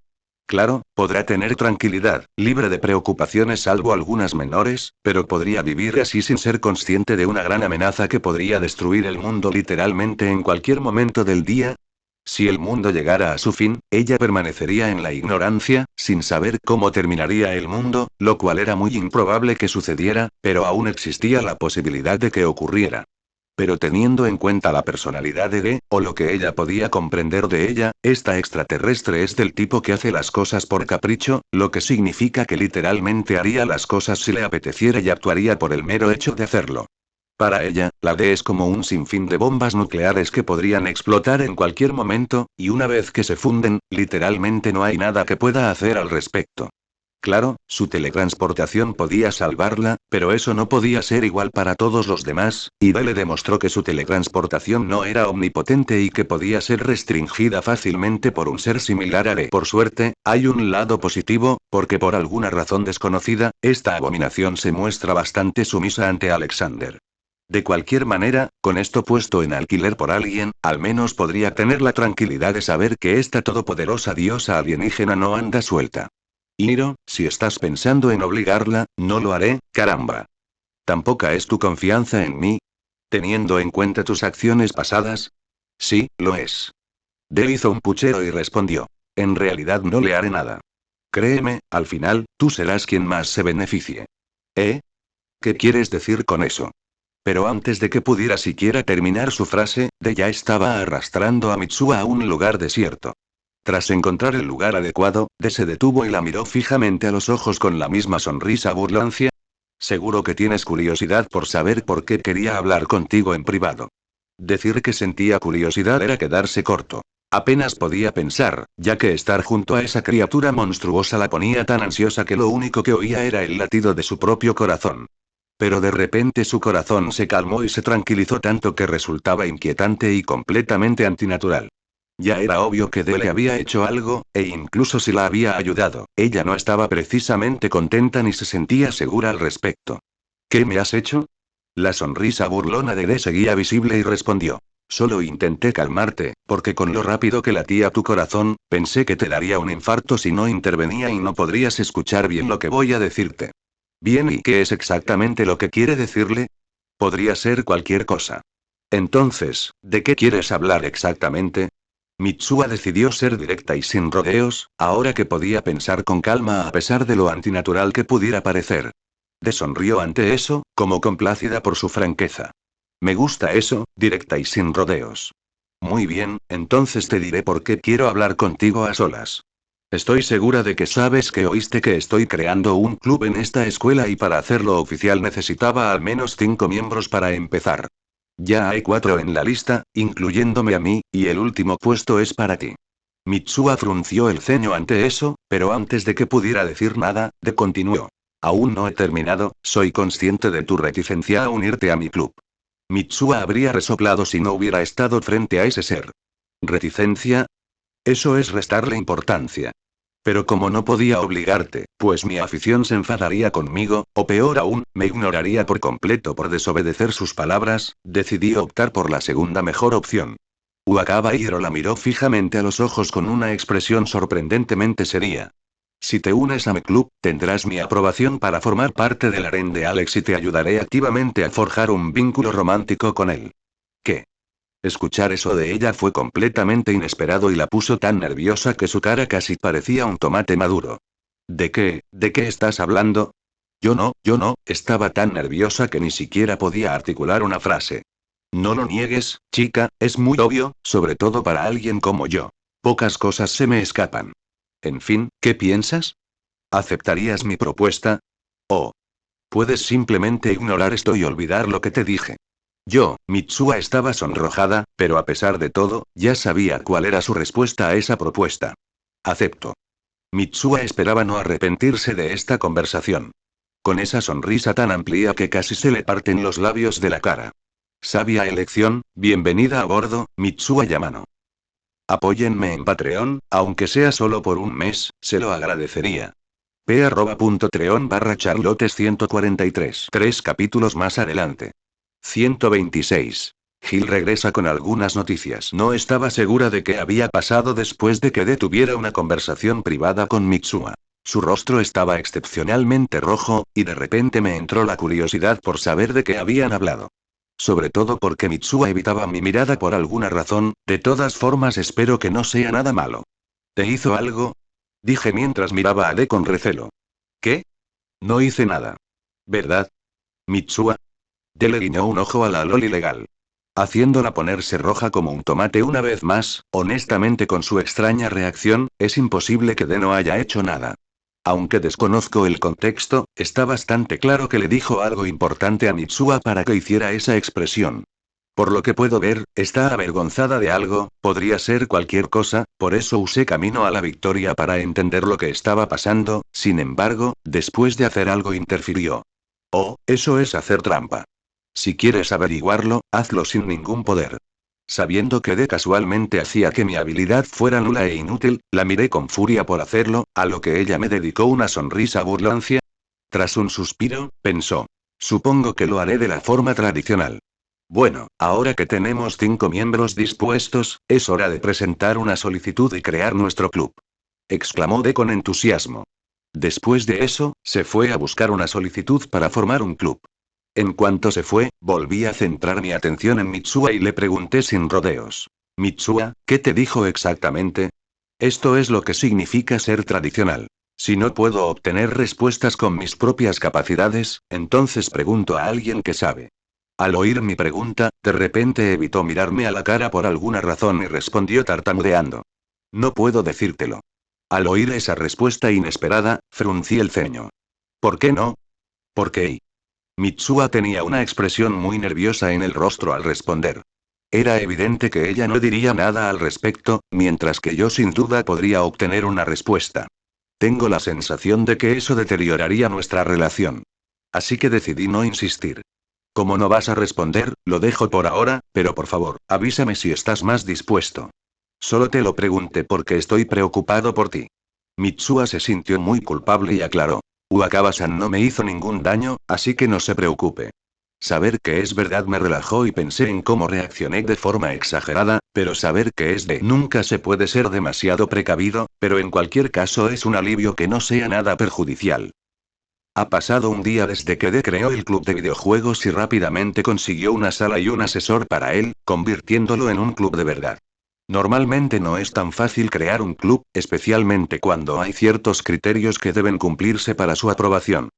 Claro, podrá tener tranquilidad, libre de preocupaciones salvo algunas menores, pero podría vivir así sin ser consciente de una gran amenaza que podría destruir el mundo literalmente en cualquier momento del día. Si el mundo llegara a su fin, ella permanecería en la ignorancia, sin saber cómo terminaría el mundo, lo cual era muy improbable que sucediera, pero aún existía la posibilidad de que ocurriera. Pero teniendo en cuenta la personalidad de D, o lo que ella podía comprender de ella, esta extraterrestre es del tipo que hace las cosas por capricho, lo que significa que literalmente haría las cosas si le apeteciera y actuaría por el mero hecho de hacerlo. Para ella, la D es como un sinfín de bombas nucleares que podrían explotar en cualquier momento, y una vez que se funden, literalmente no hay nada que pueda hacer al respecto. Claro, su teletransportación podía salvarla, pero eso no podía ser igual para todos los demás, y D le demostró que su teletransportación no era omnipotente y que podía ser restringida fácilmente por un ser similar a D. Por suerte, hay un lado positivo, porque por alguna razón desconocida, esta abominación se muestra bastante sumisa ante Alexander. De cualquier manera, con esto puesto en alquiler por alguien, al menos podría tener la tranquilidad de saber que esta todopoderosa diosa alienígena no anda suelta. Hiro, si estás pensando en obligarla, no lo haré, caramba. ¿Tampoco es tu confianza en mí? ¿Teniendo en cuenta tus acciones pasadas? Sí, lo es. Dell hizo un puchero y respondió. En realidad no le haré nada. Créeme, al final, tú serás quien más se beneficie. ¿Eh? ¿Qué quieres decir con eso? Pero antes de que pudiera siquiera terminar su frase, De ya estaba arrastrando a Mitsuha a un lugar desierto. Tras encontrar el lugar adecuado, De se detuvo y la miró fijamente a los ojos con la misma sonrisa burlancia. Seguro que tienes curiosidad por saber por qué quería hablar contigo en privado. Decir que sentía curiosidad era quedarse corto. Apenas podía pensar, ya que estar junto a esa criatura monstruosa la ponía tan ansiosa que lo único que oía era el latido de su propio corazón. Pero de repente su corazón se calmó y se tranquilizó tanto que resultaba inquietante y completamente antinatural. Ya era obvio que D le había hecho algo, e incluso si la había ayudado, ella no estaba precisamente contenta ni se sentía segura al respecto. ¿Qué me has hecho? La sonrisa burlona de D seguía visible y respondió. Solo intenté calmarte, porque con lo rápido que latía tu corazón, pensé que te daría un infarto si no intervenía y no podrías escuchar bien lo que voy a decirte. Bien, ¿y qué es exactamente lo que quiere decirle? Podría ser cualquier cosa. Entonces, ¿de qué quieres hablar exactamente? Mitsuha decidió ser directa y sin rodeos, ahora que podía pensar con calma a pesar de lo antinatural que pudiera parecer. De sonrió ante eso, como complacida por su franqueza. Me gusta eso, directa y sin rodeos. Muy bien, entonces te diré por qué quiero hablar contigo a solas. Estoy segura de que sabes que oíste que estoy creando un club en esta escuela y para hacerlo oficial necesitaba al menos 5 miembros para empezar. Ya hay 4 en la lista, incluyéndome a mí, y el último puesto es para ti. Mitsua frunció el ceño ante eso, pero antes de que pudiera decir nada, de continuó. Aún no he terminado, soy consciente de tu reticencia a unirte a mi club. Mitsua habría resoplado si no hubiera estado frente a ese ser. ¿Reticencia? Eso es restarle importancia. Pero como no podía obligarte, pues mi afición se enfadaría conmigo, o peor aún, me ignoraría por completo por desobedecer sus palabras, decidí optar por la segunda mejor opción. Wakaba Hiro la miró fijamente a los ojos con una expresión sorprendentemente seria. Si te unes a mi club, tendrás mi aprobación para formar parte del harén de Alex y te ayudaré activamente a forjar un vínculo romántico con él. ¿Qué? Escuchar eso de ella fue completamente inesperado y la puso tan nerviosa que su cara casi parecía un tomate maduro. De qué estás hablando? Yo no, estaba tan nerviosa que ni siquiera podía articular una frase. No lo niegues, chica, es muy obvio, sobre todo para alguien como yo. Pocas cosas se me escapan. En fin, ¿qué piensas? ¿Aceptarías mi propuesta? ¿O puedes simplemente ignorar esto y olvidar lo que te dije? Mitsua estaba sonrojada, pero a pesar de todo, ya sabía cuál era su respuesta a esa propuesta. Acepto. Mitsua esperaba no arrepentirse de esta conversación. Con esa sonrisa tan amplia que casi se le parten los labios de la cara. Sabia elección, bienvenida a bordo, Mitsua Yamano. Apóyenme en Patreon, aunque sea solo por un mes, se lo agradecería. p@treon/charlottes 143. 3 capítulos más adelante. 126. Gil regresa con algunas noticias. No estaba segura de qué había pasado después de que detuviera una conversación privada con Mitsua. Su rostro estaba excepcionalmente rojo, y de repente me entró la curiosidad por saber de qué habían hablado. Sobre todo porque Mitsua evitaba mi mirada por alguna razón, de todas formas espero que no sea nada malo. ¿Te hizo algo? Dije mientras miraba a D con recelo. ¿Qué? No hice nada. ¿Verdad? Mitsua. D le guiñó un ojo a la loli legal. Haciéndola ponerse roja como un tomate una vez más, honestamente con su extraña reacción, es imposible que D no haya hecho nada. Aunque desconozco el contexto, está bastante claro que le dijo algo importante a Mitsua para que hiciera esa expresión. Por lo que puedo ver, está avergonzada de algo, podría ser cualquier cosa, por eso usé camino a la victoria para entender lo que estaba pasando, sin embargo, después de hacer algo interfirió. Oh, eso es hacer trampa. Si quieres averiguarlo, hazlo sin ningún poder. Sabiendo que de casualmente hacía que mi habilidad fuera nula e inútil, la miré con furia por hacerlo, a lo que ella me dedicó una sonrisa burlancia. Tras un suspiro, pensó. Supongo que lo haré de la forma tradicional. Bueno, ahora que tenemos 5 miembros dispuestos, es hora de presentar una solicitud y crear nuestro club. Exclamó D con entusiasmo. Después de eso, se fue a buscar una solicitud para formar un club. En cuanto se fue, volví a centrar mi atención en Mitsua y le pregunté sin rodeos. Mitsua, ¿qué te dijo exactamente? Esto es lo que significa ser tradicional. Si no puedo obtener respuestas con mis propias capacidades, entonces pregunto a alguien que sabe. Al oír mi pregunta, de repente evitó mirarme a la cara por alguna razón y respondió tartamudeando. No puedo decírtelo. Al oír esa respuesta inesperada, fruncí el ceño. ¿Por qué no? ¿Por qué? Mitsua tenía una expresión muy nerviosa en el rostro al responder. Era evidente que ella no diría nada al respecto, mientras que yo sin duda podría obtener una respuesta. Tengo la sensación de que eso deterioraría nuestra relación. Así que decidí no insistir. Como no vas a responder, lo dejo por ahora, pero por favor, avísame si estás más dispuesto. Solo te lo pregunté porque estoy preocupado por ti. Mitsua se sintió muy culpable y aclaró. Wakaba-san no me hizo ningún daño, así que no se preocupe. Saber que es verdad me relajó y pensé en cómo reaccioné de forma exagerada, pero saber que es de nunca se puede ser demasiado precavido, pero en cualquier caso es un alivio que no sea nada perjudicial. Ha pasado un día desde que D creó el club de videojuegos y rápidamente consiguió una sala y un asesor para él, convirtiéndolo en un club de verdad. Normalmente no es tan fácil crear un club, especialmente cuando hay ciertos criterios que deben cumplirse para su aprobación.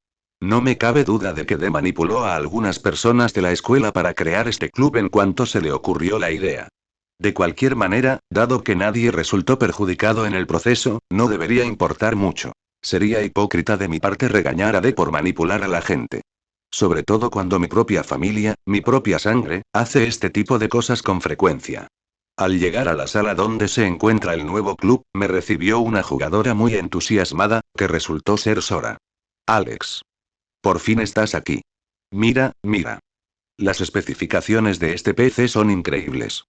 No me cabe duda de que D manipuló a algunas personas de la escuela para crear este club en cuanto se le ocurrió la idea. De cualquier manera, dado que nadie resultó perjudicado en el proceso, no debería importar mucho. Sería hipócrita de mi parte regañar a D por manipular a la gente. Sobre todo cuando mi propia familia, mi propia sangre, hace este tipo de cosas con frecuencia. Al llegar a la sala donde se encuentra el nuevo club, me recibió una jugadora muy entusiasmada, que resultó ser Sora. Alex. Por fin estás aquí. Mira, mira. Las especificaciones de este PC son increíbles.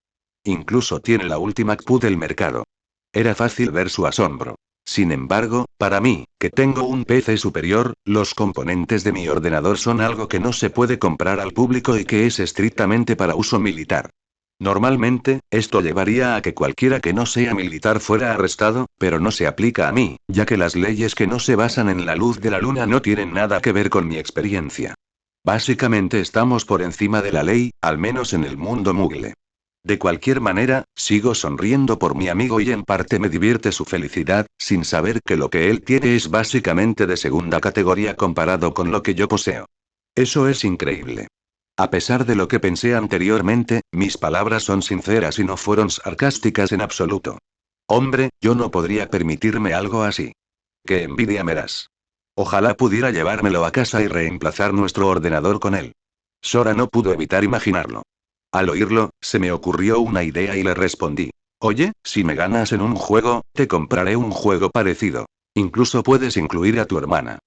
Incluso tiene la última CPU del mercado. Era fácil ver su asombro. Sin embargo, para mí, que tengo un PC superior, los componentes de mi ordenador son algo que no se puede comprar al público y que es estrictamente para uso militar. Normalmente, esto llevaría a que cualquiera que no sea militar fuera arrestado, pero no se aplica a mí, ya que las leyes que no se basan en la luz de la luna no tienen nada que ver con mi experiencia. Básicamente estamos por encima de la ley, al menos en el mundo Moogle. De cualquier manera, sigo sonriendo por mi amigo y en parte me divierte su felicidad, sin saber que lo que él tiene es básicamente de segunda categoría comparado con lo que yo poseo. Eso es increíble. A pesar de lo que pensé anteriormente, mis palabras son sinceras y no fueron sarcásticas en absoluto. Hombre, yo no podría permitirme algo así. Qué envidia me das. Ojalá pudiera llevármelo a casa y reemplazar nuestro ordenador con él. Sora no pudo evitar imaginarlo. Al oírlo, se me ocurrió una idea y le respondí. Oye, si me ganas en un juego, te compraré un juego parecido. Incluso puedes incluir a tu hermana.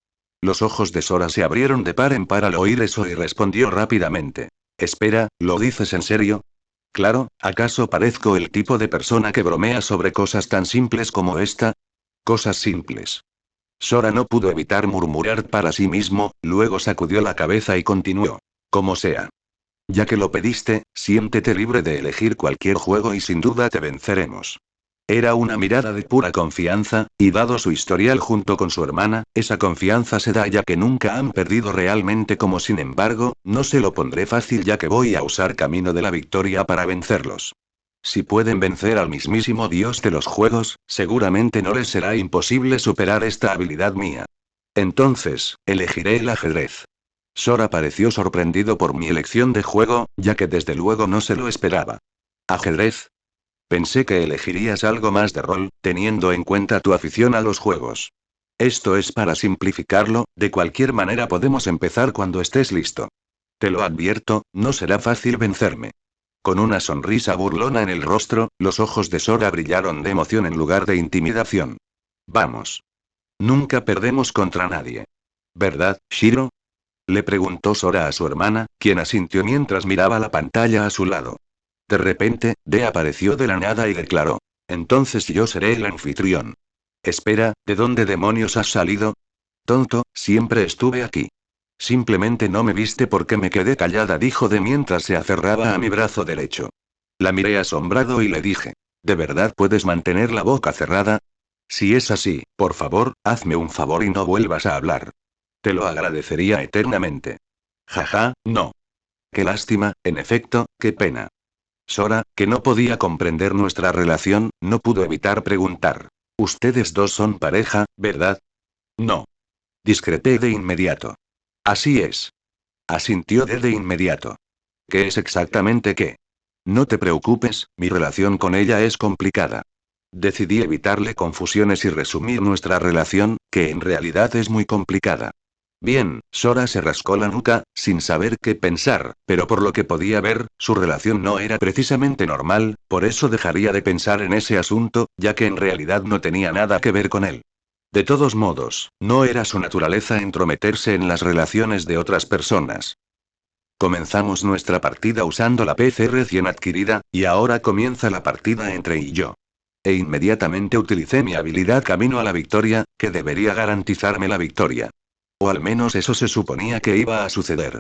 Los ojos de Sora se abrieron de par en par al oír eso y respondió rápidamente. Espera, ¿lo dices en serio? Claro, ¿acaso parezco el tipo de persona que bromea sobre cosas tan simples como esta? Cosas simples. Sora no pudo evitar murmurar para sí mismo, luego sacudió la cabeza y continuó. Como sea. Ya que lo pediste, siéntete libre de elegir cualquier juego y sin duda te venceremos. Era una mirada de pura confianza, y dado su historial junto con su hermana, esa confianza se da ya que nunca han perdido realmente como sin embargo, no se lo pondré fácil ya que voy a usar camino de la victoria para vencerlos. Si pueden vencer al mismísimo dios de los juegos, seguramente no les será imposible superar esta habilidad mía. Entonces, elegiré el ajedrez. Sora pareció sorprendido por mi elección de juego, ya que desde luego no se lo esperaba. ¿Ajedrez? Pensé que elegirías algo más de rol, teniendo en cuenta tu afición a los juegos. Esto es para simplificarlo, de cualquier manera podemos empezar cuando estés listo. Te lo advierto, no será fácil vencerme. Con una sonrisa burlona en el rostro, los ojos de Sora brillaron de emoción en lugar de intimidación. Vamos. Nunca perdemos contra nadie. ¿Verdad, Shiro? Le preguntó Sora a su hermana, quien asintió mientras miraba la pantalla a su lado. De repente, D apareció de la nada y declaró. Entonces yo seré el anfitrión. Espera, ¿de dónde demonios has salido? Tonto, siempre estuve aquí. Simplemente no me viste porque me quedé callada, dijo D mientras se aferraba a mi brazo derecho. La miré asombrado y le dije. ¿De verdad puedes mantener la boca cerrada? Si es así, por favor, hazme un favor y no vuelvas a hablar. Te lo agradecería eternamente. Jaja, no. Qué lástima, en efecto, qué pena. Sora, que no podía comprender nuestra relación, no pudo evitar preguntar. Ustedes dos son pareja, ¿verdad? No. Discrepé de inmediato. Así es. Asintió de inmediato. ¿Qué es exactamente qué? No te preocupes, mi relación con ella es complicada. Decidí evitarle confusiones y resumir nuestra relación, que en realidad es muy complicada. Bien, Sora se rascó la nuca, sin saber qué pensar, pero por lo que podía ver, su relación no era precisamente normal, por eso dejaría de pensar en ese asunto, ya que en realidad no tenía nada que ver con él. De todos modos, no era su naturaleza entrometerse en las relaciones de otras personas. Comenzamos nuestra partida usando la PC recién adquirida, y ahora comienza la partida entre y yo. E inmediatamente utilicé mi habilidad Camino a la Victoria, que debería garantizarme la victoria. O al menos eso se suponía que iba a suceder.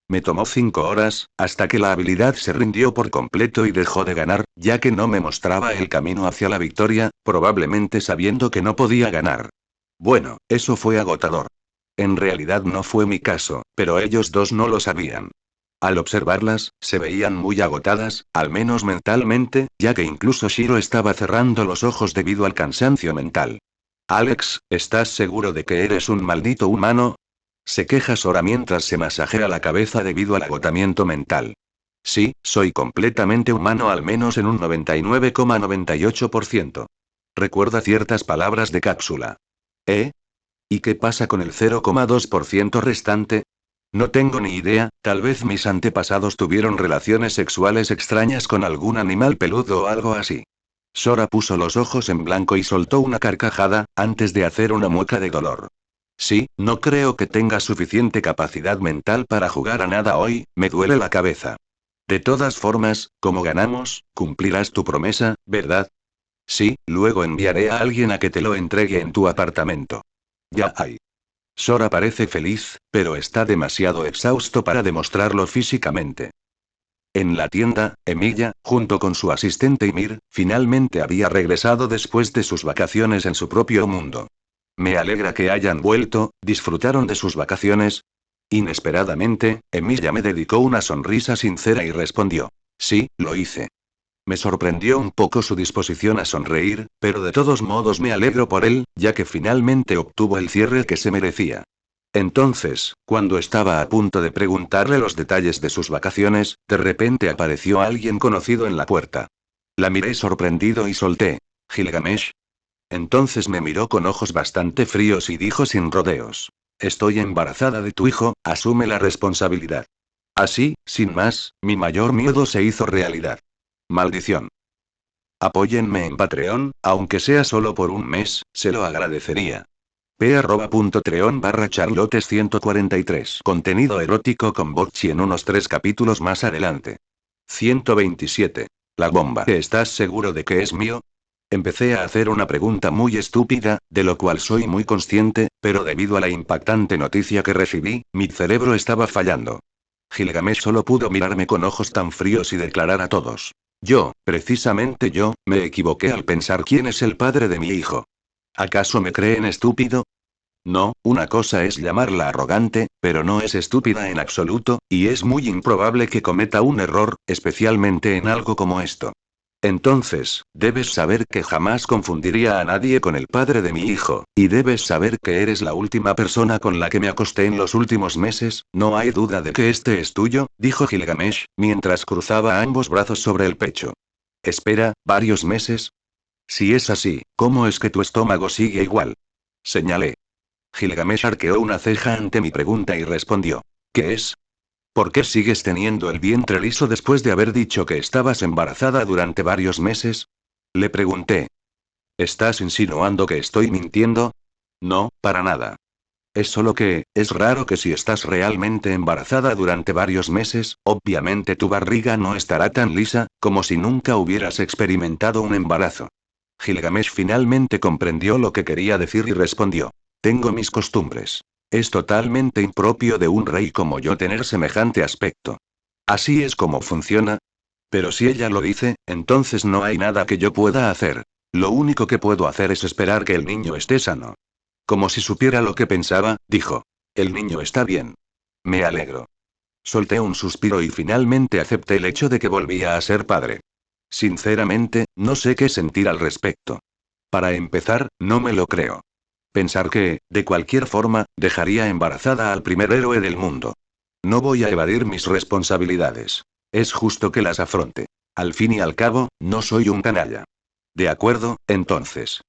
Me tomó 5 horas, hasta que la habilidad se rindió por completo y dejó de ganar, ya que no me mostraba el camino hacia la victoria, probablemente sabiendo que no podía ganar. Bueno, eso fue agotador. En realidad no fue mi caso, pero ellos dos no lo sabían. Al observarlas, se veían muy agotadas, al menos mentalmente, ya que incluso Shiro estaba cerrando los ojos debido al cansancio mental. Alex, ¿estás seguro de que eres un maldito humano? Se queja Sora mientras se masajea la cabeza debido al agotamiento mental. Sí, soy completamente humano al menos en un 99,98%. Recuerda ciertas palabras de cápsula. ¿Eh? ¿Y qué pasa con el 0,2% restante? No tengo ni idea, tal vez mis antepasados tuvieron relaciones sexuales extrañas con algún animal peludo o algo así. Sora puso los ojos en blanco y soltó una carcajada, antes de hacer una mueca de dolor. Sí, no creo que tengas suficiente capacidad mental para jugar a nada hoy, me duele la cabeza. De todas formas, como ganamos, cumplirás tu promesa, ¿verdad? Sí, luego enviaré a alguien a que te lo entregue en tu apartamento. Ya hay. Sora parece feliz, pero está demasiado exhausto para demostrarlo físicamente. En la tienda, Emilia, junto con su asistente Ymir, finalmente había regresado después de sus vacaciones en su propio mundo. Me alegra que hayan vuelto, ¿disfrutaron de sus vacaciones? Inesperadamente, Emilia me dedicó una sonrisa sincera y respondió. Sí, lo hice. Me sorprendió un poco su disposición a sonreír, pero de todos modos me alegro por él, ya que finalmente obtuvo el cierre que se merecía. Entonces, cuando estaba a punto de preguntarle los detalles de sus vacaciones, de repente apareció alguien conocido en la puerta. La miré sorprendido y solté. ¿Gilgamesh? Entonces me miró con ojos bastante fríos y dijo sin rodeos. Estoy embarazada de tu hijo, asume la responsabilidad. Así, sin más, mi mayor miedo se hizo realidad. Maldición. Apóyenme en Patreon, aunque sea solo por un mes, se lo agradecería. p@patreon/charlottes 143. Contenido erótico con Botchi en unos 3 capítulos más adelante. 127. La bomba. ¿Estás seguro de que es mío? Empecé a hacer una pregunta muy estúpida, de lo cual soy muy consciente, pero debido a la impactante noticia que recibí, mi cerebro estaba fallando. Gilgamesh solo pudo mirarme con ojos tan fríos y declarar a todos. Yo, precisamente yo, me equivoqué al pensar quién es el padre de mi hijo. ¿Acaso me creen estúpido? No, una cosa es llamarla arrogante, pero no es estúpida en absoluto, y es muy improbable que cometa un error, especialmente en algo como esto. Entonces, debes saber que jamás confundiría a nadie con el padre de mi hijo, y debes saber que eres la última persona con la que me acosté en los últimos meses, no hay duda de que este es tuyo, dijo Gilgamesh, mientras cruzaba ambos brazos sobre el pecho. Espera, ¿varios meses? Si es así, ¿cómo es que tu estómago sigue igual? Señalé. Gilgamesh arqueó una ceja ante mi pregunta y respondió. ¿Qué es? ¿Por qué sigues teniendo el vientre liso después de haber dicho que estabas embarazada durante varios meses? Le pregunté. ¿Estás insinuando que estoy mintiendo? No, para nada. Es solo que, es raro que si estás realmente embarazada durante varios meses, obviamente tu barriga no estará tan lisa, como si nunca hubieras experimentado un embarazo. Gilgamesh finalmente comprendió lo que quería decir y respondió. Tengo mis costumbres. Es totalmente impropio de un rey como yo tener semejante aspecto. Así es como funciona. Pero si ella lo dice, entonces no hay nada que yo pueda hacer. Lo único que puedo hacer es esperar que el niño esté sano. Como si supiera lo que pensaba, dijo. El niño está bien. Me alegro. Solté un suspiro y finalmente acepté el hecho de que volvía a ser padre. Sinceramente, no sé qué sentir al respecto. Para empezar, no me lo creo. Pensar que, de cualquier forma, dejaría embarazada al primer héroe del mundo. No voy a evadir mis responsabilidades. Es justo que las afronte. Al fin y al cabo, no soy un canalla. De acuerdo, entonces.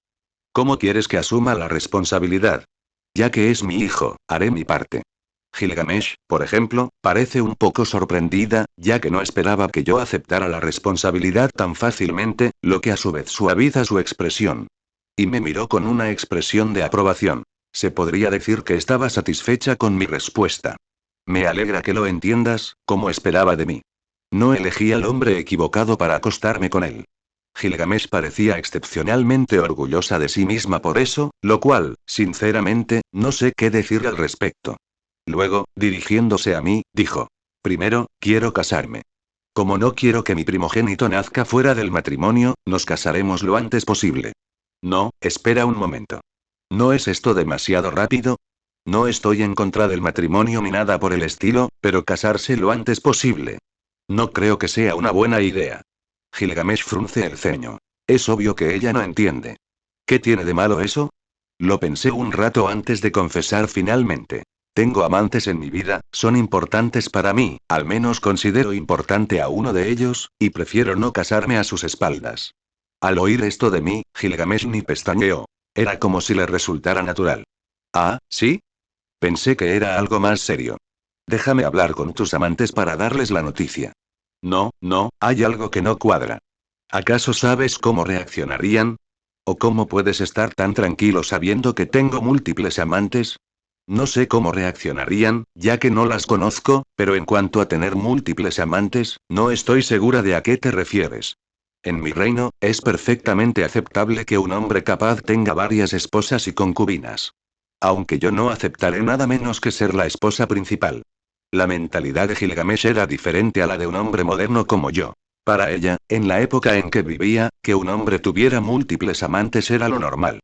¿Cómo quieres que asuma la responsabilidad? Ya que es mi hijo, haré mi parte. Gilgamesh, por ejemplo, parece un poco sorprendida, ya que no esperaba que yo aceptara la responsabilidad tan fácilmente, lo que a su vez suaviza su expresión. Y me miró con una expresión de aprobación. Se podría decir que estaba satisfecha con mi respuesta. Me alegra que lo entiendas, como esperaba de mí. No elegí al hombre equivocado para acostarme con él. Gilgamesh parecía excepcionalmente orgullosa de sí misma por eso, lo cual, sinceramente, no sé qué decir al respecto. Luego, dirigiéndose a mí, dijo. Primero, quiero casarme. Como no quiero que mi primogénito nazca fuera del matrimonio, nos casaremos lo antes posible. No, espera un momento. ¿No es esto demasiado rápido? No estoy en contra del matrimonio ni nada por el estilo, pero casarse lo antes posible. No creo que sea una buena idea. Gilgamesh frunce el ceño. Es obvio que ella no entiende. ¿Qué tiene de malo eso? Lo pensé un rato antes de confesar finalmente. Tengo amantes en mi vida, son importantes para mí, al menos considero importante a uno de ellos, y prefiero no casarme a sus espaldas. Al oír esto de mí, Gilgamesh ni pestañeó. Era como si le resultara natural. Ah, ¿sí? Pensé que era algo más serio. Déjame hablar con tus amantes para darles la noticia. No, no, hay algo que no cuadra. ¿Acaso sabes cómo reaccionarían? ¿O cómo puedes estar tan tranquilo sabiendo que tengo múltiples amantes? No sé cómo reaccionarían, ya que no las conozco, pero en cuanto a tener múltiples amantes, no estoy segura de a qué te refieres. En mi reino, es perfectamente aceptable que un hombre capaz tenga varias esposas y concubinas. Aunque yo no aceptaré nada menos que ser la esposa principal. La mentalidad de Gilgamesh era diferente a la de un hombre moderno como yo. Para ella, en la época en que vivía, que un hombre tuviera múltiples amantes era lo normal.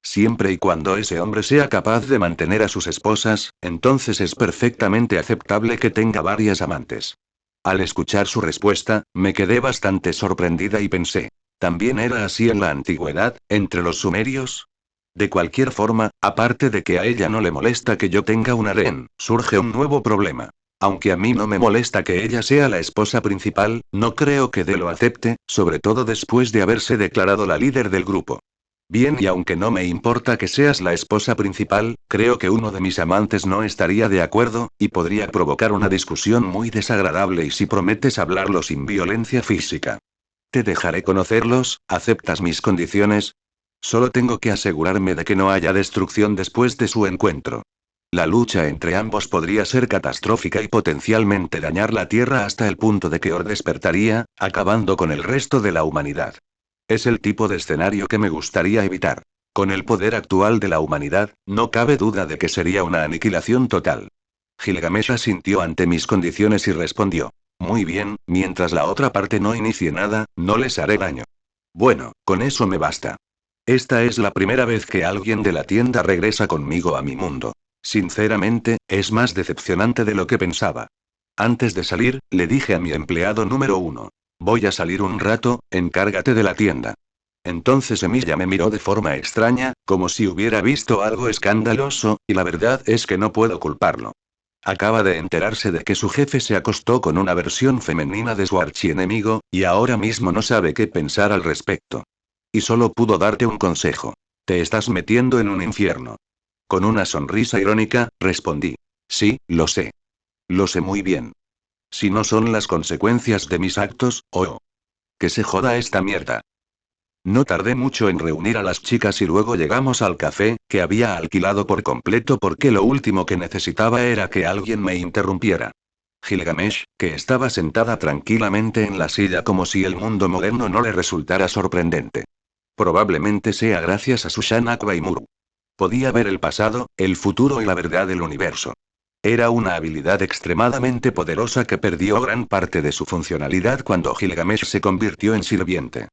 Siempre y cuando ese hombre sea capaz de mantener a sus esposas, entonces es perfectamente aceptable que tenga varias amantes. Al escuchar su respuesta, me quedé bastante sorprendida y pensé, ¿también era así en la antigüedad, entre los sumerios? De cualquier forma, aparte de que a ella no le molesta que yo tenga un harén, surge un nuevo problema. Aunque a mí no me molesta que ella sea la esposa principal, no creo que De lo acepte, sobre todo después de haberse declarado la líder del grupo. Bien, y aunque no me importa que seas la esposa principal, creo que uno de mis amantes no estaría de acuerdo, y podría provocar una discusión muy desagradable y si prometes hablarlo sin violencia física. Te dejaré conocerlos, ¿aceptas mis condiciones? Solo tengo que asegurarme de que no haya destrucción después de su encuentro. La lucha entre ambos podría ser catastrófica y potencialmente dañar la Tierra hasta el punto de que Or despertaría, acabando con el resto de la humanidad. Es el tipo de escenario que me gustaría evitar. Con el poder actual de la humanidad, no cabe duda de que sería una aniquilación total. Gilgamesh asintió ante mis condiciones y respondió. Muy bien, mientras la otra parte no inicie nada, no les haré daño. Bueno, con eso me basta. Esta es la primera vez que alguien de la tienda regresa conmigo a mi mundo. Sinceramente, es más decepcionante de lo que pensaba. Antes de salir, le dije a mi empleado número 1. Voy a salir un rato, encárgate de la tienda. Entonces Emilia me miró de forma extraña, como si hubiera visto algo escandaloso, y la verdad es que no puedo culparlo. Acaba de enterarse de que su jefe se acostó con una versión femenina de su archienemigo, y ahora mismo no sabe qué pensar al respecto. Y solo pudo darte un consejo. Te estás metiendo en un infierno. Con una sonrisa irónica, respondí. Sí, lo sé. Lo sé muy bien. Si no son las consecuencias de mis actos, oh. Que se joda esta mierda. No tardé mucho en reunir a las chicas y luego llegamos al café, que había alquilado por completo porque lo último que necesitaba era que alguien me interrumpiera. Gilgamesh, que estaba sentada tranquilamente en la silla como si el mundo moderno no le resultara sorprendente. Probablemente sea gracias a su Shanakva y Muru. Podía ver el pasado, el futuro y la verdad del universo. Era una habilidad extremadamente poderosa que perdió gran parte de su funcionalidad cuando Gilgamesh se convirtió en sirviente.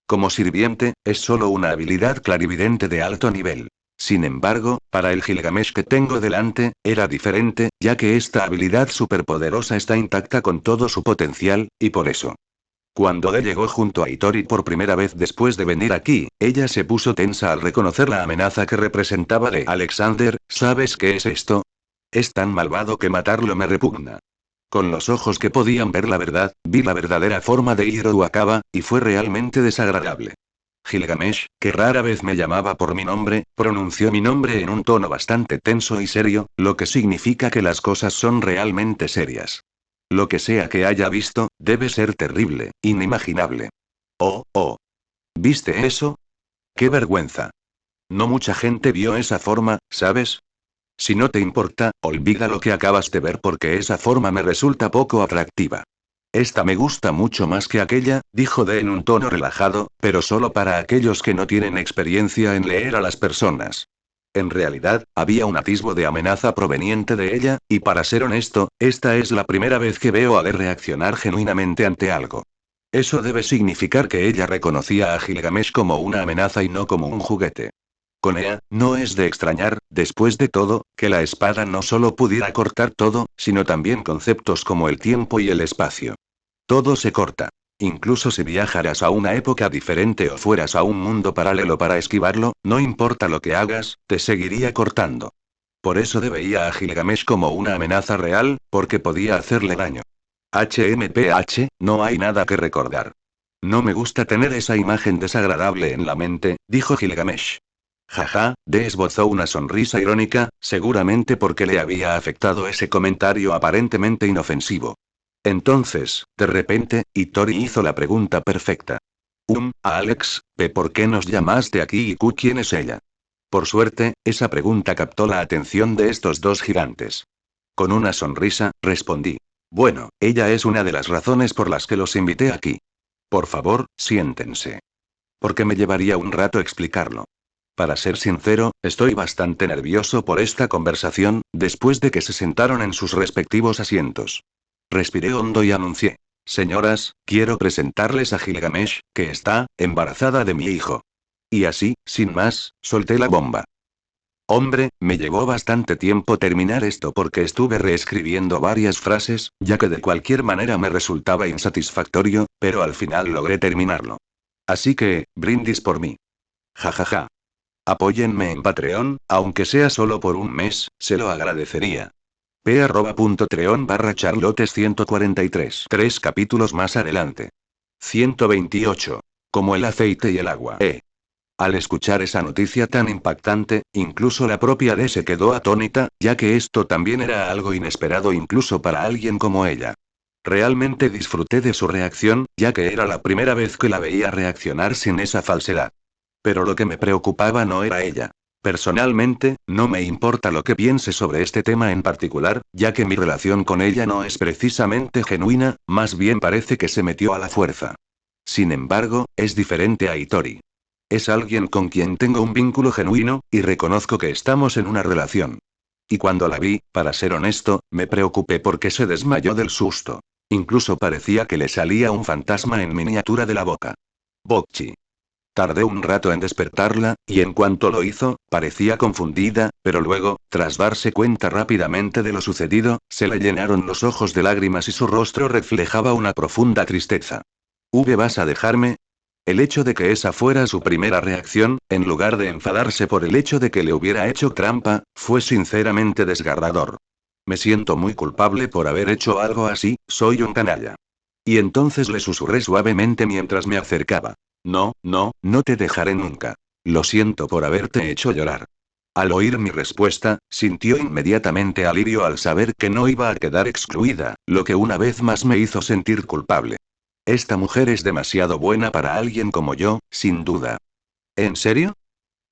Como sirviente, es solo una habilidad clarividente de alto nivel. Sin embargo, para el Gilgamesh que tengo delante, era diferente, ya que esta habilidad superpoderosa está intacta con todo su potencial, y por eso. Cuando De llegó junto a Itori por primera vez después de venir aquí, ella se puso tensa al reconocer la amenaza que representaba de Alexander. ¿Sabes qué es esto? Es tan malvado que matarlo me repugna. Con los ojos que podían ver la verdad, vi la verdadera forma de Hiroakaba, y fue realmente desagradable. Gilgamesh, que rara vez me llamaba por mi nombre, pronunció mi nombre en un tono bastante tenso y serio, lo que significa que las cosas son realmente serias. Lo que sea que haya visto, debe ser terrible, inimaginable. Oh, oh. ¿Viste eso? ¡Qué vergüenza! No mucha gente vio esa forma, ¿sabes? Si no te importa, olvida lo que acabas de ver porque esa forma me resulta poco atractiva. Esta me gusta mucho más que aquella, dijo De en un tono relajado, pero solo para aquellos que no tienen experiencia en leer a las personas. En realidad, había un atisbo de amenaza proveniente de ella, y para ser honesto, esta es la primera vez que veo a De reaccionar genuinamente ante algo. Eso debe significar que ella reconocía a Gilgamesh como una amenaza y no como un juguete. Con Ea, no es de extrañar, después de todo, que la espada no solo pudiera cortar todo, sino también conceptos como el tiempo y el espacio. Todo se corta. Incluso si viajaras a una época diferente o fueras a un mundo paralelo para esquivarlo, no importa lo que hagas, te seguiría cortando. Por eso veía a Gilgamesh como una amenaza real, porque podía hacerle daño. HMPH, no hay nada que recordar. No me gusta tener esa imagen desagradable en la mente, dijo Gilgamesh. Jaja, De esbozó una sonrisa irónica, seguramente porque le había afectado ese comentario aparentemente inofensivo. Entonces, de repente, Itori hizo la pregunta perfecta. Alex, ¿por qué nos llamaste aquí y quién es ella? Por suerte, esa pregunta captó la atención de estos dos gigantes. Con una sonrisa, respondí. Bueno, ella es una de las razones por las que los invité aquí. Por favor, siéntense. Porque me llevaría un rato explicarlo. Para ser sincero, estoy bastante nervioso por esta conversación, después de que se sentaron en sus respectivos asientos. Respiré hondo y anuncié. Señoras, quiero presentarles a Gilgamesh, que está embarazada de mi hijo. Y así, sin más, solté la bomba. Hombre, me llevó bastante tiempo terminar esto porque estuve reescribiendo varias frases, ya que de cualquier manera me resultaba insatisfactorio, pero al final logré terminarlo. Así que, brindis por mí. Jajaja. Apóyenme en Patreon, aunque sea solo por un mes, se lo agradecería. p@treon/charlottes 143. 3 capítulos más adelante. 128. Como el aceite y el agua. Al escuchar esa noticia tan impactante, incluso la propia D se quedó atónita, ya que esto también era algo inesperado incluso para alguien como ella. Realmente disfruté de su reacción, ya que era la primera vez que la veía reaccionar sin esa falsedad. Pero lo que me preocupaba no era ella. Personalmente, no me importa lo que piense sobre este tema en particular, ya que mi relación con ella no es precisamente genuina, más bien parece que se metió a la fuerza. Sin embargo, es diferente a Itori. Es alguien con quien tengo un vínculo genuino, y reconozco que estamos en una relación. Y cuando la vi, para ser honesto, me preocupé porque se desmayó del susto. Incluso parecía que le salía un fantasma en miniatura de la boca. Bokchi. Tardé un rato en despertarla, y en cuanto lo hizo, parecía confundida, pero luego, tras darse cuenta rápidamente de lo sucedido, se le llenaron los ojos de lágrimas y su rostro reflejaba una profunda tristeza. ¿Vas a dejarme? El hecho de que esa fuera su primera reacción, en lugar de enfadarse por el hecho de que le hubiera hecho trampa, fue sinceramente desgarrador. Me siento muy culpable por haber hecho algo así, soy un canalla. Y entonces le susurré suavemente mientras me acercaba. No, no, no te dejaré nunca. Lo siento por haberte hecho llorar. Al oír mi respuesta, sintió inmediatamente alivio al saber que no iba a quedar excluida, lo que una vez más me hizo sentir culpable. Esta mujer es demasiado buena para alguien como yo, sin duda. ¿En serio?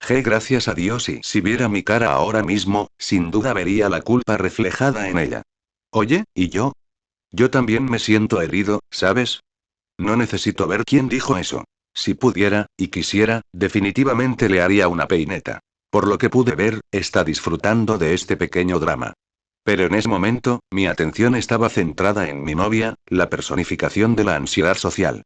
Gracias a Dios, y si viera mi cara ahora mismo, sin duda vería la culpa reflejada en ella. Oye, ¿y yo? Yo también me siento herido, ¿sabes? No necesito ver quién dijo eso. Si pudiera, y quisiera, definitivamente le haría una peineta. Por lo que pude ver, está disfrutando de este pequeño drama. Pero en ese momento, mi atención estaba centrada en mi novia, la personificación de la ansiedad social.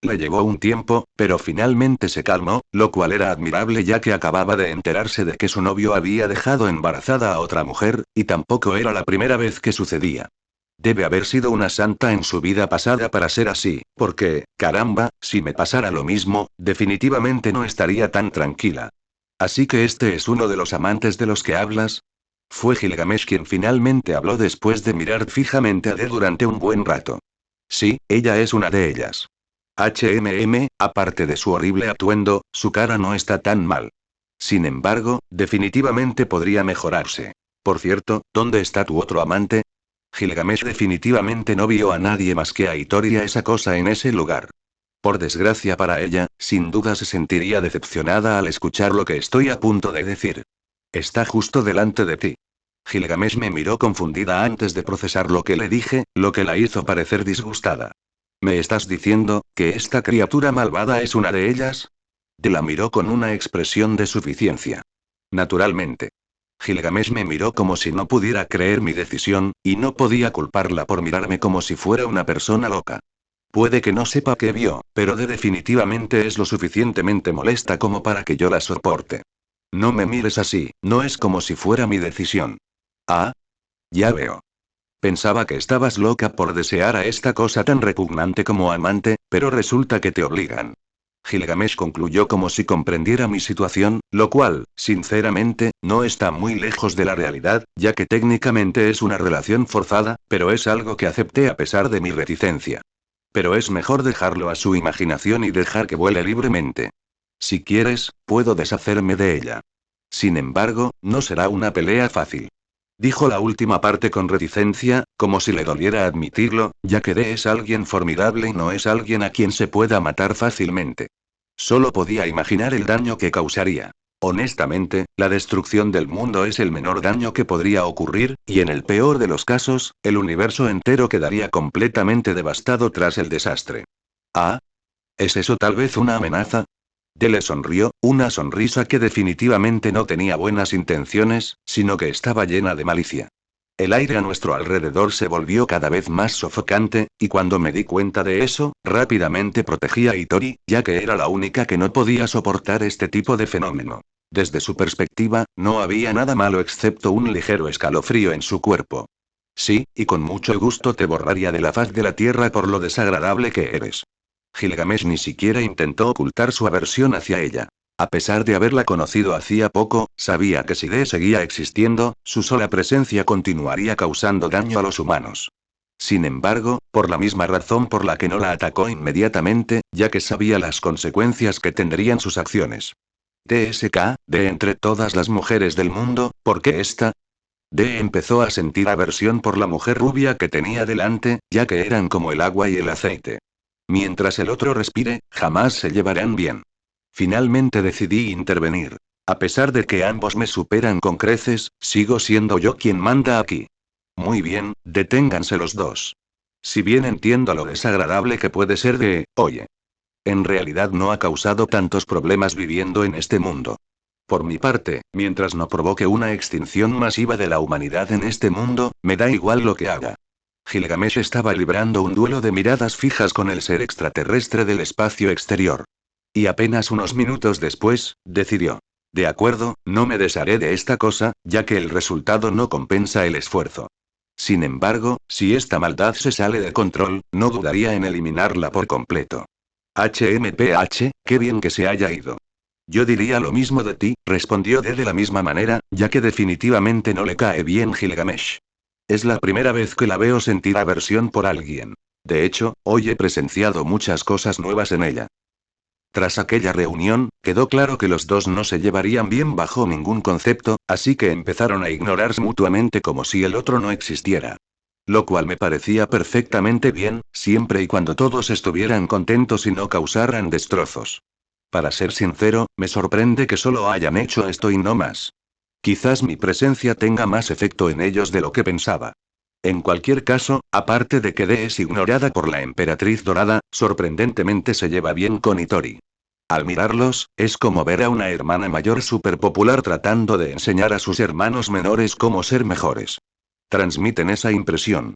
Le llevó un tiempo, pero finalmente se calmó, lo cual era admirable ya que acababa de enterarse de que su novio había dejado embarazada a otra mujer, y tampoco era la primera vez que sucedía. Debe haber sido una santa en su vida pasada para ser así, porque, caramba, si me pasara lo mismo, definitivamente no estaría tan tranquila. Así que este es uno de los amantes de los que hablas. Fue Gilgamesh quien finalmente habló después de mirar fijamente a D durante un buen rato. Sí, ella es una de ellas. Aparte de su horrible atuendo, su cara no está tan mal. Sin embargo, definitivamente podría mejorarse. Por cierto, ¿dónde está tu otro amante? Gilgamesh definitivamente no vio a nadie más que a Itori y a esa cosa en ese lugar. Por desgracia para ella, sin duda se sentiría decepcionada al escuchar lo que estoy a punto de decir. Está justo delante de ti. Gilgamesh me miró confundida antes de procesar lo que le dije, lo que la hizo parecer disgustada. ¿Me estás diciendo que esta criatura malvada es una de ellas? De la miró con una expresión de suficiencia. Naturalmente. Gilgamesh me miró como si no pudiera creer mi decisión, y no podía culparla por mirarme como si fuera una persona loca. Puede que no sepa qué vio, pero definitivamente es lo suficientemente molesta como para que yo la soporte. No me mires así, no es como si fuera mi decisión. Ah, ya veo. Pensaba que estabas loca por desear a esta cosa tan repugnante como amante, pero resulta que te obligan. Gilgamesh concluyó como si comprendiera mi situación, lo cual, sinceramente, no está muy lejos de la realidad, ya que técnicamente es una relación forzada, pero es algo que acepté a pesar de mi reticencia. Pero es mejor dejarlo a su imaginación y dejar que vuele libremente. Si quieres, puedo deshacerme de ella. Sin embargo, no será una pelea fácil. Dijo la última parte con reticencia, como si le doliera admitirlo, ya que D es alguien formidable y no es alguien a quien se pueda matar fácilmente. Solo podía imaginar el daño que causaría. Honestamente, la destrucción del mundo es el menor daño que podría ocurrir, y en el peor de los casos, el universo entero quedaría completamente devastado tras el desastre. ¿Ah? ¿Es eso tal vez una amenaza? D le sonrió, una sonrisa que definitivamente no tenía buenas intenciones, sino que estaba llena de malicia. El aire a nuestro alrededor se volvió cada vez más sofocante, y cuando me di cuenta de eso, rápidamente protegí a Itori, ya que era la única que no podía soportar este tipo de fenómeno. Desde su perspectiva, no había nada malo excepto un ligero escalofrío en su cuerpo. Sí, y con mucho gusto te borraría de la faz de la tierra por lo desagradable que eres. Gilgamesh ni siquiera intentó ocultar su aversión hacia ella. A pesar de haberla conocido hacía poco, sabía que si D seguía existiendo, su sola presencia continuaría causando daño a los humanos. Sin embargo, por la misma razón por la que no la atacó inmediatamente, ya que sabía las consecuencias que tendrían sus acciones. TSK, de entre todas las mujeres del mundo, ¿por qué esta? D empezó a sentir aversión por la mujer rubia que tenía delante, ya que eran como el agua y el aceite. Mientras el otro respire, jamás se llevarán bien. Finalmente decidí intervenir. A pesar de que ambos me superan con creces, sigo siendo yo quien manda aquí. Muy bien, deténganse los dos. Si bien entiendo lo desagradable que puede ser oye. En realidad no ha causado tantos problemas viviendo en este mundo. Por mi parte, mientras no provoque una extinción masiva de la humanidad en este mundo, me da igual lo que haga. Gilgamesh estaba librando un duelo de miradas fijas con el ser extraterrestre del espacio exterior. Y apenas unos minutos después, decidió. De acuerdo, no me desharé de esta cosa, ya que el resultado no compensa el esfuerzo. Sin embargo, si esta maldad se sale de control, no dudaría en eliminarla por completo. HMPH, qué bien que se haya ido. Yo diría lo mismo de ti, respondió D de la misma manera, ya que definitivamente no le cae bien Gilgamesh. Es la primera vez que la veo sentir aversión por alguien. De hecho, hoy he presenciado muchas cosas nuevas en ella. Tras aquella reunión, quedó claro que los dos no se llevarían bien bajo ningún concepto, así que empezaron a ignorarse mutuamente como si el otro no existiera. Lo cual me parecía perfectamente bien, siempre y cuando todos estuvieran contentos y no causaran destrozos. Para ser sincero, me sorprende que solo hayan hecho esto y no más. Quizás mi presencia tenga más efecto en ellos de lo que pensaba. En cualquier caso, aparte de que D es ignorada por la emperatriz dorada, sorprendentemente se lleva bien con Itori. Al mirarlos, es como ver a una hermana mayor súper popular tratando de enseñar a sus hermanos menores cómo ser mejores. Transmiten esa impresión.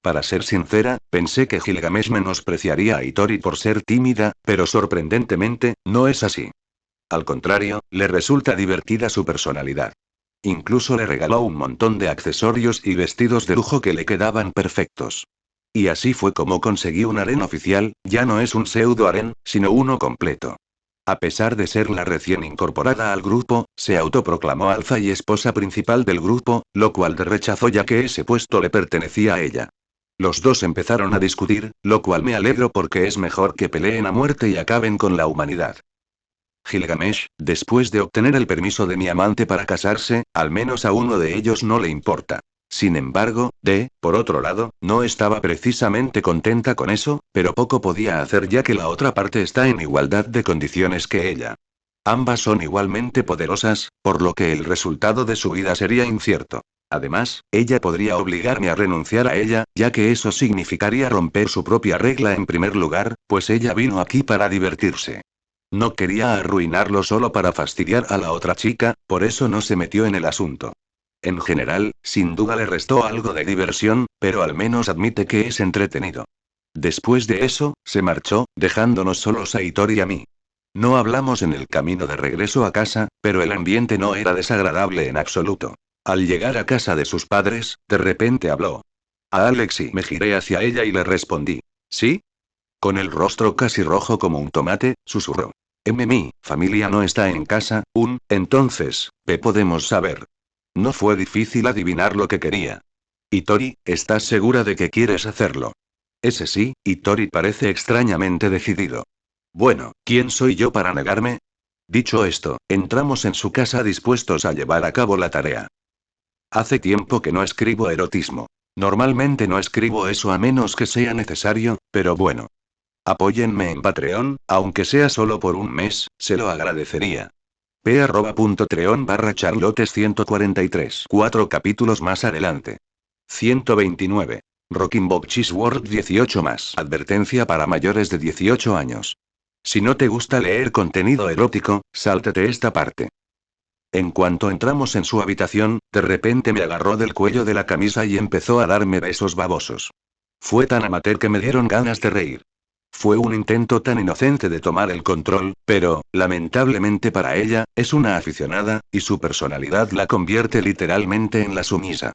Para ser sincera, pensé que Gilgamesh menospreciaría a Itori por ser tímida, pero sorprendentemente, no es así. Al contrario, le resulta divertida su personalidad. Incluso le regaló un montón de accesorios y vestidos de lujo que le quedaban perfectos. Y así fue como conseguí un harén oficial, ya no es un pseudo harén, sino uno completo. A pesar de ser la recién incorporada al grupo, se autoproclamó alfa y esposa principal del grupo, lo cual D rechazó ya que ese puesto le pertenecía a ella. Los dos empezaron a discutir, lo cual me alegro porque es mejor que peleen a muerte y acaben con la humanidad. Gilgamesh, después de obtener el permiso de mi amante para casarse, al menos a uno de ellos no le importa. Sin embargo, D, por otro lado, no estaba precisamente contenta con eso, pero poco podía hacer ya que la otra parte está en igualdad de condiciones que ella. Ambas son igualmente poderosas, por lo que el resultado de su vida sería incierto. Además, ella podría obligarme a renunciar a ella, ya que eso significaría romper su propia regla en primer lugar, pues ella vino aquí para divertirse. No quería arruinarlo solo para fastidiar a la otra chica, por eso no se metió en el asunto. En general, sin duda le restó algo de diversión, pero al menos admite que es entretenido. Después de eso, se marchó, dejándonos solos a Hitori y a mí. No hablamos en el camino de regreso a casa, pero el ambiente no era desagradable en absoluto. Al llegar a casa de sus padres, de repente habló. A Alex y me giré hacia ella y le respondí. ¿Sí? Con el rostro casi rojo como un tomate, susurró. Mi familia no está en casa, entonces, ¿qué podemos saber? No fue difícil adivinar lo que quería. Itori, ¿estás segura de que quieres hacerlo? Ese sí, Itori parece extrañamente decidido. Bueno, ¿quién soy yo para negarme? Dicho esto, entramos en su casa dispuestos a llevar a cabo la tarea. Hace tiempo que no escribo erotismo. Normalmente no escribo eso a menos que sea necesario, pero bueno. Apóyenme en Patreon, aunque sea solo por un mes, se lo agradecería. p.treon/charlottes 143. 4 capítulos más adelante. 129. Rocking Boxes World 18 más. Advertencia para mayores de 18 años. Si no te gusta leer contenido erótico, sáltate esta parte. En cuanto entramos en su habitación, de repente me agarró del cuello de la camisa y empezó a darme besos babosos. Fue tan amateur que me dieron ganas de reír. Fue un intento tan inocente de tomar el control, pero, lamentablemente para ella, es una aficionada, y su personalidad la convierte literalmente en la sumisa.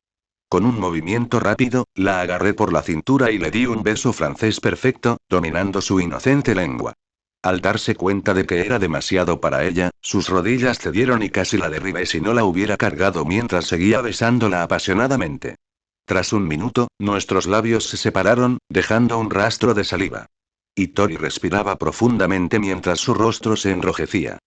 Con un movimiento rápido, la agarré por la cintura y le di un beso francés perfecto, dominando su inocente lengua. Al darse cuenta de que era demasiado para ella, sus rodillas cedieron y casi la derribé si no la hubiera cargado mientras seguía besándola apasionadamente. Tras un minuto, nuestros labios se separaron, dejando un rastro de saliva. Itori respiraba profundamente mientras su rostro se enrojecía.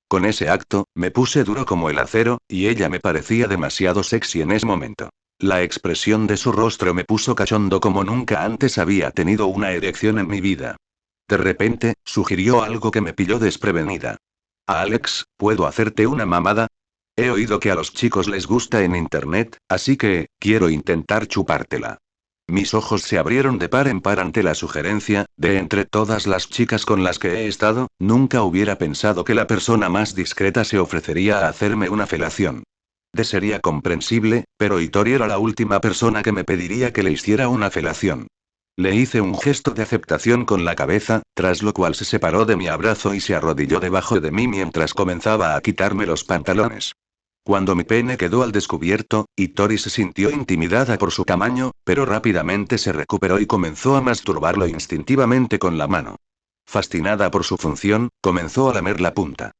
Con ese acto, me puse duro como el acero, y ella me parecía demasiado sexy en ese momento. La expresión de su rostro me puso cachondo como nunca antes había tenido una erección en mi vida. De repente, sugirió algo que me pilló desprevenida. Alex, ¿puedo hacerte una mamada? He oído que a los chicos les gusta en internet, así que, quiero intentar chupártela. Mis ojos se abrieron de par en par ante la sugerencia, de entre todas las chicas con las que he estado, nunca hubiera pensado que la persona más discreta se ofrecería a hacerme una felación. Sería comprensible, pero Itori era la última persona que me pediría que le hiciera una felación. Le hice un gesto de aceptación con la cabeza, tras lo cual se separó de mi abrazo y se arrodilló debajo de mí mientras comenzaba a quitarme los pantalones. Cuando mi pene quedó al descubierto, Itori se sintió intimidada por su tamaño, pero rápidamente se recuperó y comenzó a masturbarlo instintivamente con la mano. Fascinada por su función, comenzó a lamer la punta.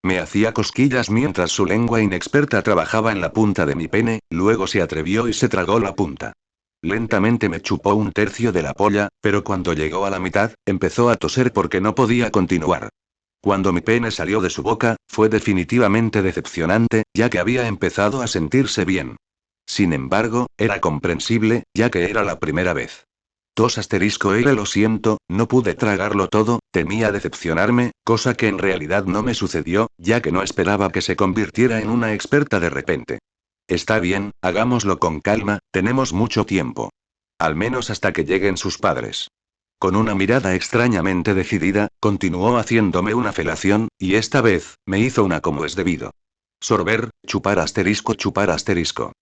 Me hacía cosquillas mientras su lengua inexperta trabajaba en la punta de mi pene, luego se atrevió y se tragó la punta. Lentamente me chupó un tercio de la polla, pero cuando llegó a la mitad, empezó a toser porque no podía continuar. Cuando mi pene salió de su boca, fue definitivamente decepcionante, ya que había empezado a sentirse bien. Sin embargo, era comprensible, ya que era la primera vez. Lo siento, no pude tragarlo todo, temía decepcionarme, cosa que en realidad no me sucedió, ya que no esperaba que se convirtiera en una experta de repente. Está bien, hagámoslo con calma, tenemos mucho tiempo. Al menos hasta que lleguen sus padres. Con una mirada extrañamente decidida, continuó haciéndome una felación, y esta vez, me hizo una como es debido. Sorber, chupar asterisco chupar asterisco.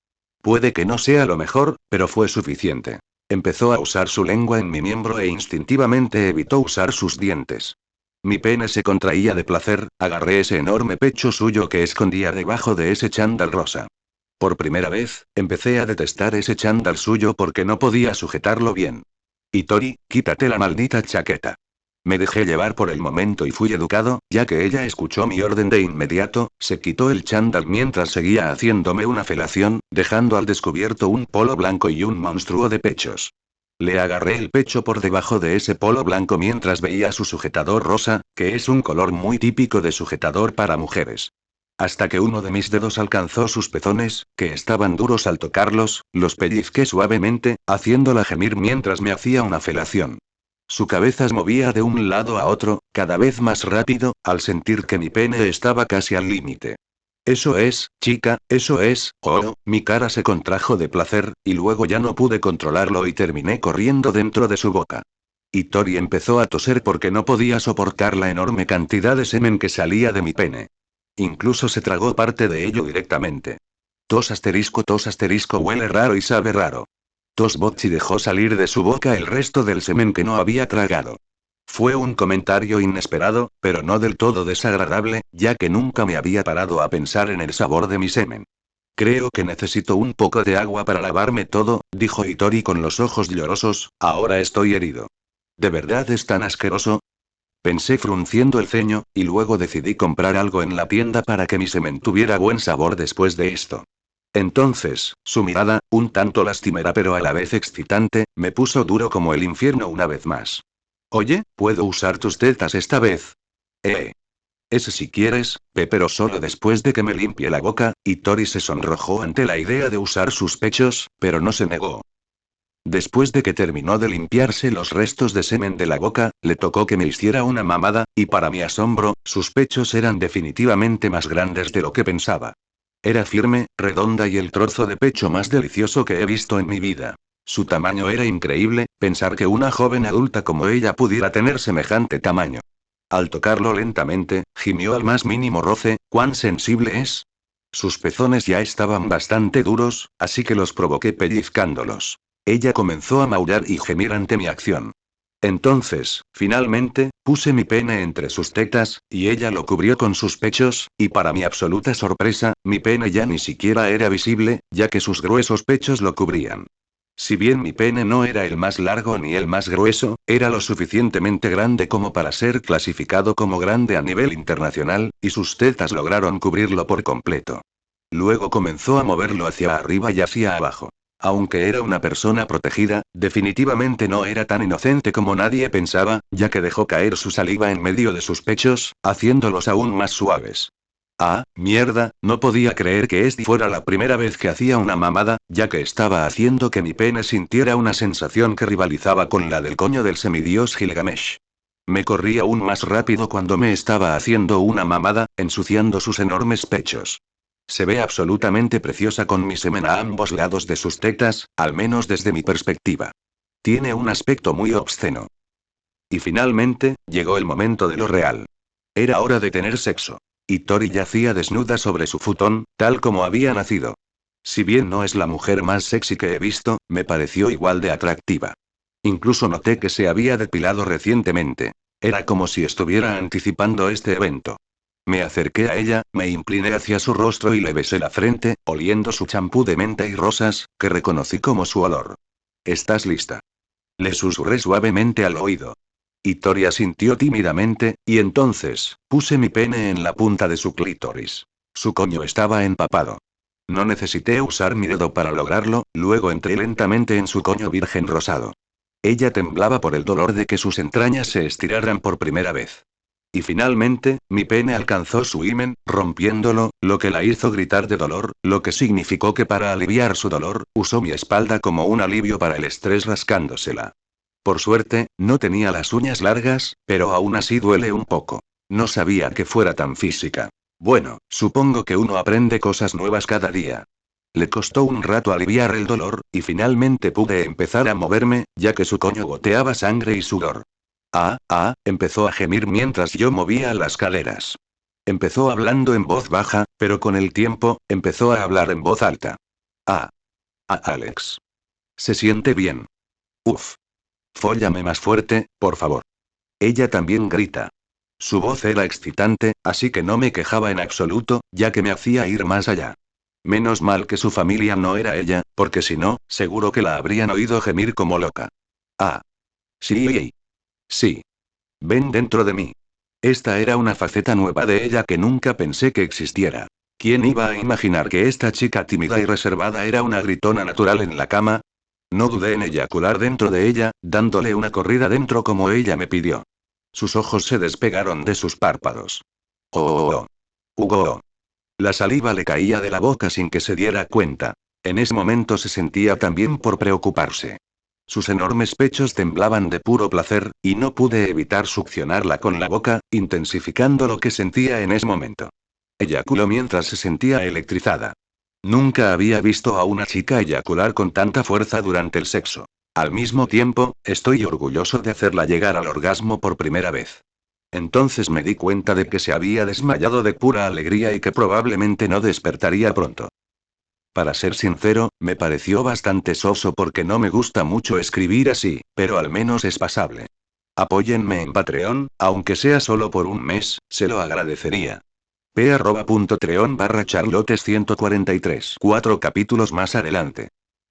Puede que no sea lo mejor, pero fue suficiente. Empezó a usar su lengua en mi miembro e instintivamente evitó usar sus dientes. Mi pene se contraía de placer, agarré ese enorme pecho suyo que escondía debajo de ese chándal rosa. Por primera vez, empecé a detestar ese chándal suyo porque no podía sujetarlo bien. Itori, quítate la maldita chaqueta. Me dejé llevar por el momento y fui educado, ya que ella escuchó mi orden de inmediato, se quitó el chándal mientras seguía haciéndome una felación, dejando al descubierto un polo blanco y un monstruo de pechos. Le agarré el pecho por debajo de ese polo blanco mientras veía su sujetador rosa, que es un color muy típico de sujetador para mujeres. Hasta que uno de mis dedos alcanzó sus pezones, que estaban duros al tocarlos, los pellizqué suavemente, haciéndola gemir mientras me hacía una felación. Su cabeza se movía de un lado a otro, cada vez más rápido, al sentir que mi pene estaba casi al límite. Eso es, chica, eso es, oh, mi cara se contrajo de placer, y luego ya no pude controlarlo y terminé corriendo dentro de su boca. Itori empezó a toser porque no podía soportar la enorme cantidad de semen que salía de mi pene. Incluso se tragó parte de ello directamente. Tos asterisco huele raro y sabe raro. Botsi dejó salir de su boca el resto del semen que no había tragado. Fue un comentario inesperado, pero no del todo desagradable, ya que nunca me había parado a pensar en el sabor de mi semen. Creo que necesito un poco de agua para lavarme todo, dijo Itori con los ojos llorosos, ahora estoy herido. ¿De verdad es tan asqueroso? Pensé frunciendo el ceño, y luego decidí comprar algo en la tienda para que mi semen tuviera buen sabor después de esto. Entonces, su mirada, un tanto lastimera pero a la vez excitante, me puso duro como el infierno una vez más. Oye, ¿puedo usar tus tetas esta vez? Ese si quieres, pero solo después de que me limpie la boca, y Tori se sonrojó ante la idea de usar sus pechos, pero no se negó. Después de que terminó de limpiarse los restos de semen de la boca, le tocó que me hiciera una mamada, y para mi asombro, sus pechos eran definitivamente más grandes de lo que pensaba. Era firme, redonda y el trozo de pecho más delicioso que he visto en mi vida. Su tamaño era increíble, pensar que una joven adulta como ella pudiera tener semejante tamaño. Al tocarlo lentamente, gimió al más mínimo roce. ¿Cuán sensible es? Sus pezones ya estaban bastante duros, así que los provoqué pellizcándolos. Ella comenzó a maullar y gemir ante mi acción. Entonces, finalmente, puse mi pene entre sus tetas, y ella lo cubrió con sus pechos, y para mi absoluta sorpresa, mi pene ya ni siquiera era visible, ya que sus gruesos pechos lo cubrían. Si bien mi pene no era el más largo ni el más grueso, era lo suficientemente grande como para ser clasificado como grande a nivel internacional, y sus tetas lograron cubrirlo por completo. Luego comenzó a moverlo hacia arriba y hacia abajo. Aunque era una persona protegida, definitivamente no era tan inocente como nadie pensaba, ya que dejó caer su saliva en medio de sus pechos, haciéndolos aún más suaves. Ah, mierda, no podía creer que esta fuera la primera vez que hacía una mamada, ya que estaba haciendo que mi pene sintiera una sensación que rivalizaba con la del coño del semidios Gilgamesh. Me corrí aún más rápido cuando me estaba haciendo una mamada, ensuciando sus enormes pechos. Se ve absolutamente preciosa con mi semen a ambos lados de sus tetas, al menos desde mi perspectiva. Tiene un aspecto muy obsceno. Y finalmente, llegó el momento de lo real. Era hora de tener sexo. Y Tori yacía desnuda sobre su futón, tal como había nacido. Si bien no es la mujer más sexy que he visto, me pareció igual de atractiva. Incluso noté que se había depilado recientemente. Era como si estuviera anticipando este evento. Me acerqué a ella, me incliné hacia su rostro y le besé la frente, oliendo su champú de menta y rosas, que reconocí como su olor. ¿Estás lista? Le susurré suavemente al oído. Y Tori asintió tímidamente, y entonces, puse mi pene en la punta de su clítoris. Su coño estaba empapado. No necesité usar mi dedo para lograrlo, luego entré lentamente en su coño virgen rosado. Ella temblaba por el dolor de que sus entrañas se estiraran por primera vez. Y finalmente, mi pene alcanzó su himen, rompiéndolo, lo que la hizo gritar de dolor, lo que significó que para aliviar su dolor, usó mi espalda como un alivio para el estrés rascándosela. Por suerte, no tenía las uñas largas, pero aún así duele un poco. No sabía que fuera tan física. Bueno, supongo que uno aprende cosas nuevas cada día. Le costó un rato aliviar el dolor, y finalmente pude empezar a moverme, ya que su coño goteaba sangre y sudor. Empezó a gemir mientras yo movía las caderas. Empezó hablando en voz baja, pero con el tiempo, empezó a hablar en voz alta. Alex. Se siente bien. Uf. Fóllame más fuerte, por favor. Ella también grita. Su voz era excitante, así que no me quejaba en absoluto, ya que me hacía ir más allá. Menos mal que su familia no era ella, porque si no, seguro que la habrían oído gemir como loca. Sí. Sí. Ven dentro de mí. Esta era una faceta nueva de ella que nunca pensé que existiera. ¿Quién iba a imaginar que esta chica tímida y reservada era una gritona natural en la cama? No dudé en eyacular dentro de ella, dándole una corrida dentro como ella me pidió. Sus ojos se despegaron de sus párpados. Hugo. La saliva le caía de la boca sin que se diera cuenta. En ese momento se sentía también por preocuparse. Sus enormes pechos temblaban de puro placer, y no pude evitar succionarla con la boca, intensificando lo que sentía en ese momento. Eyaculó mientras se sentía electrizada. Nunca había visto a una chica eyacular con tanta fuerza durante el sexo. Al mismo tiempo, estoy orgulloso de hacerla llegar al orgasmo por primera vez. Entonces me di cuenta de que se había desmayado de pura alegría y que probablemente no despertaría pronto. Para ser sincero, me pareció bastante soso porque no me gusta mucho escribir así, pero al menos es pasable. Apóyenme en Patreon, aunque sea solo por un mes, se lo agradecería. p@patreon/charlottes143. 4 capítulos más adelante.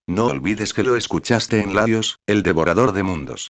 No olvides que lo escuchaste en Larios, el devorador de mundos.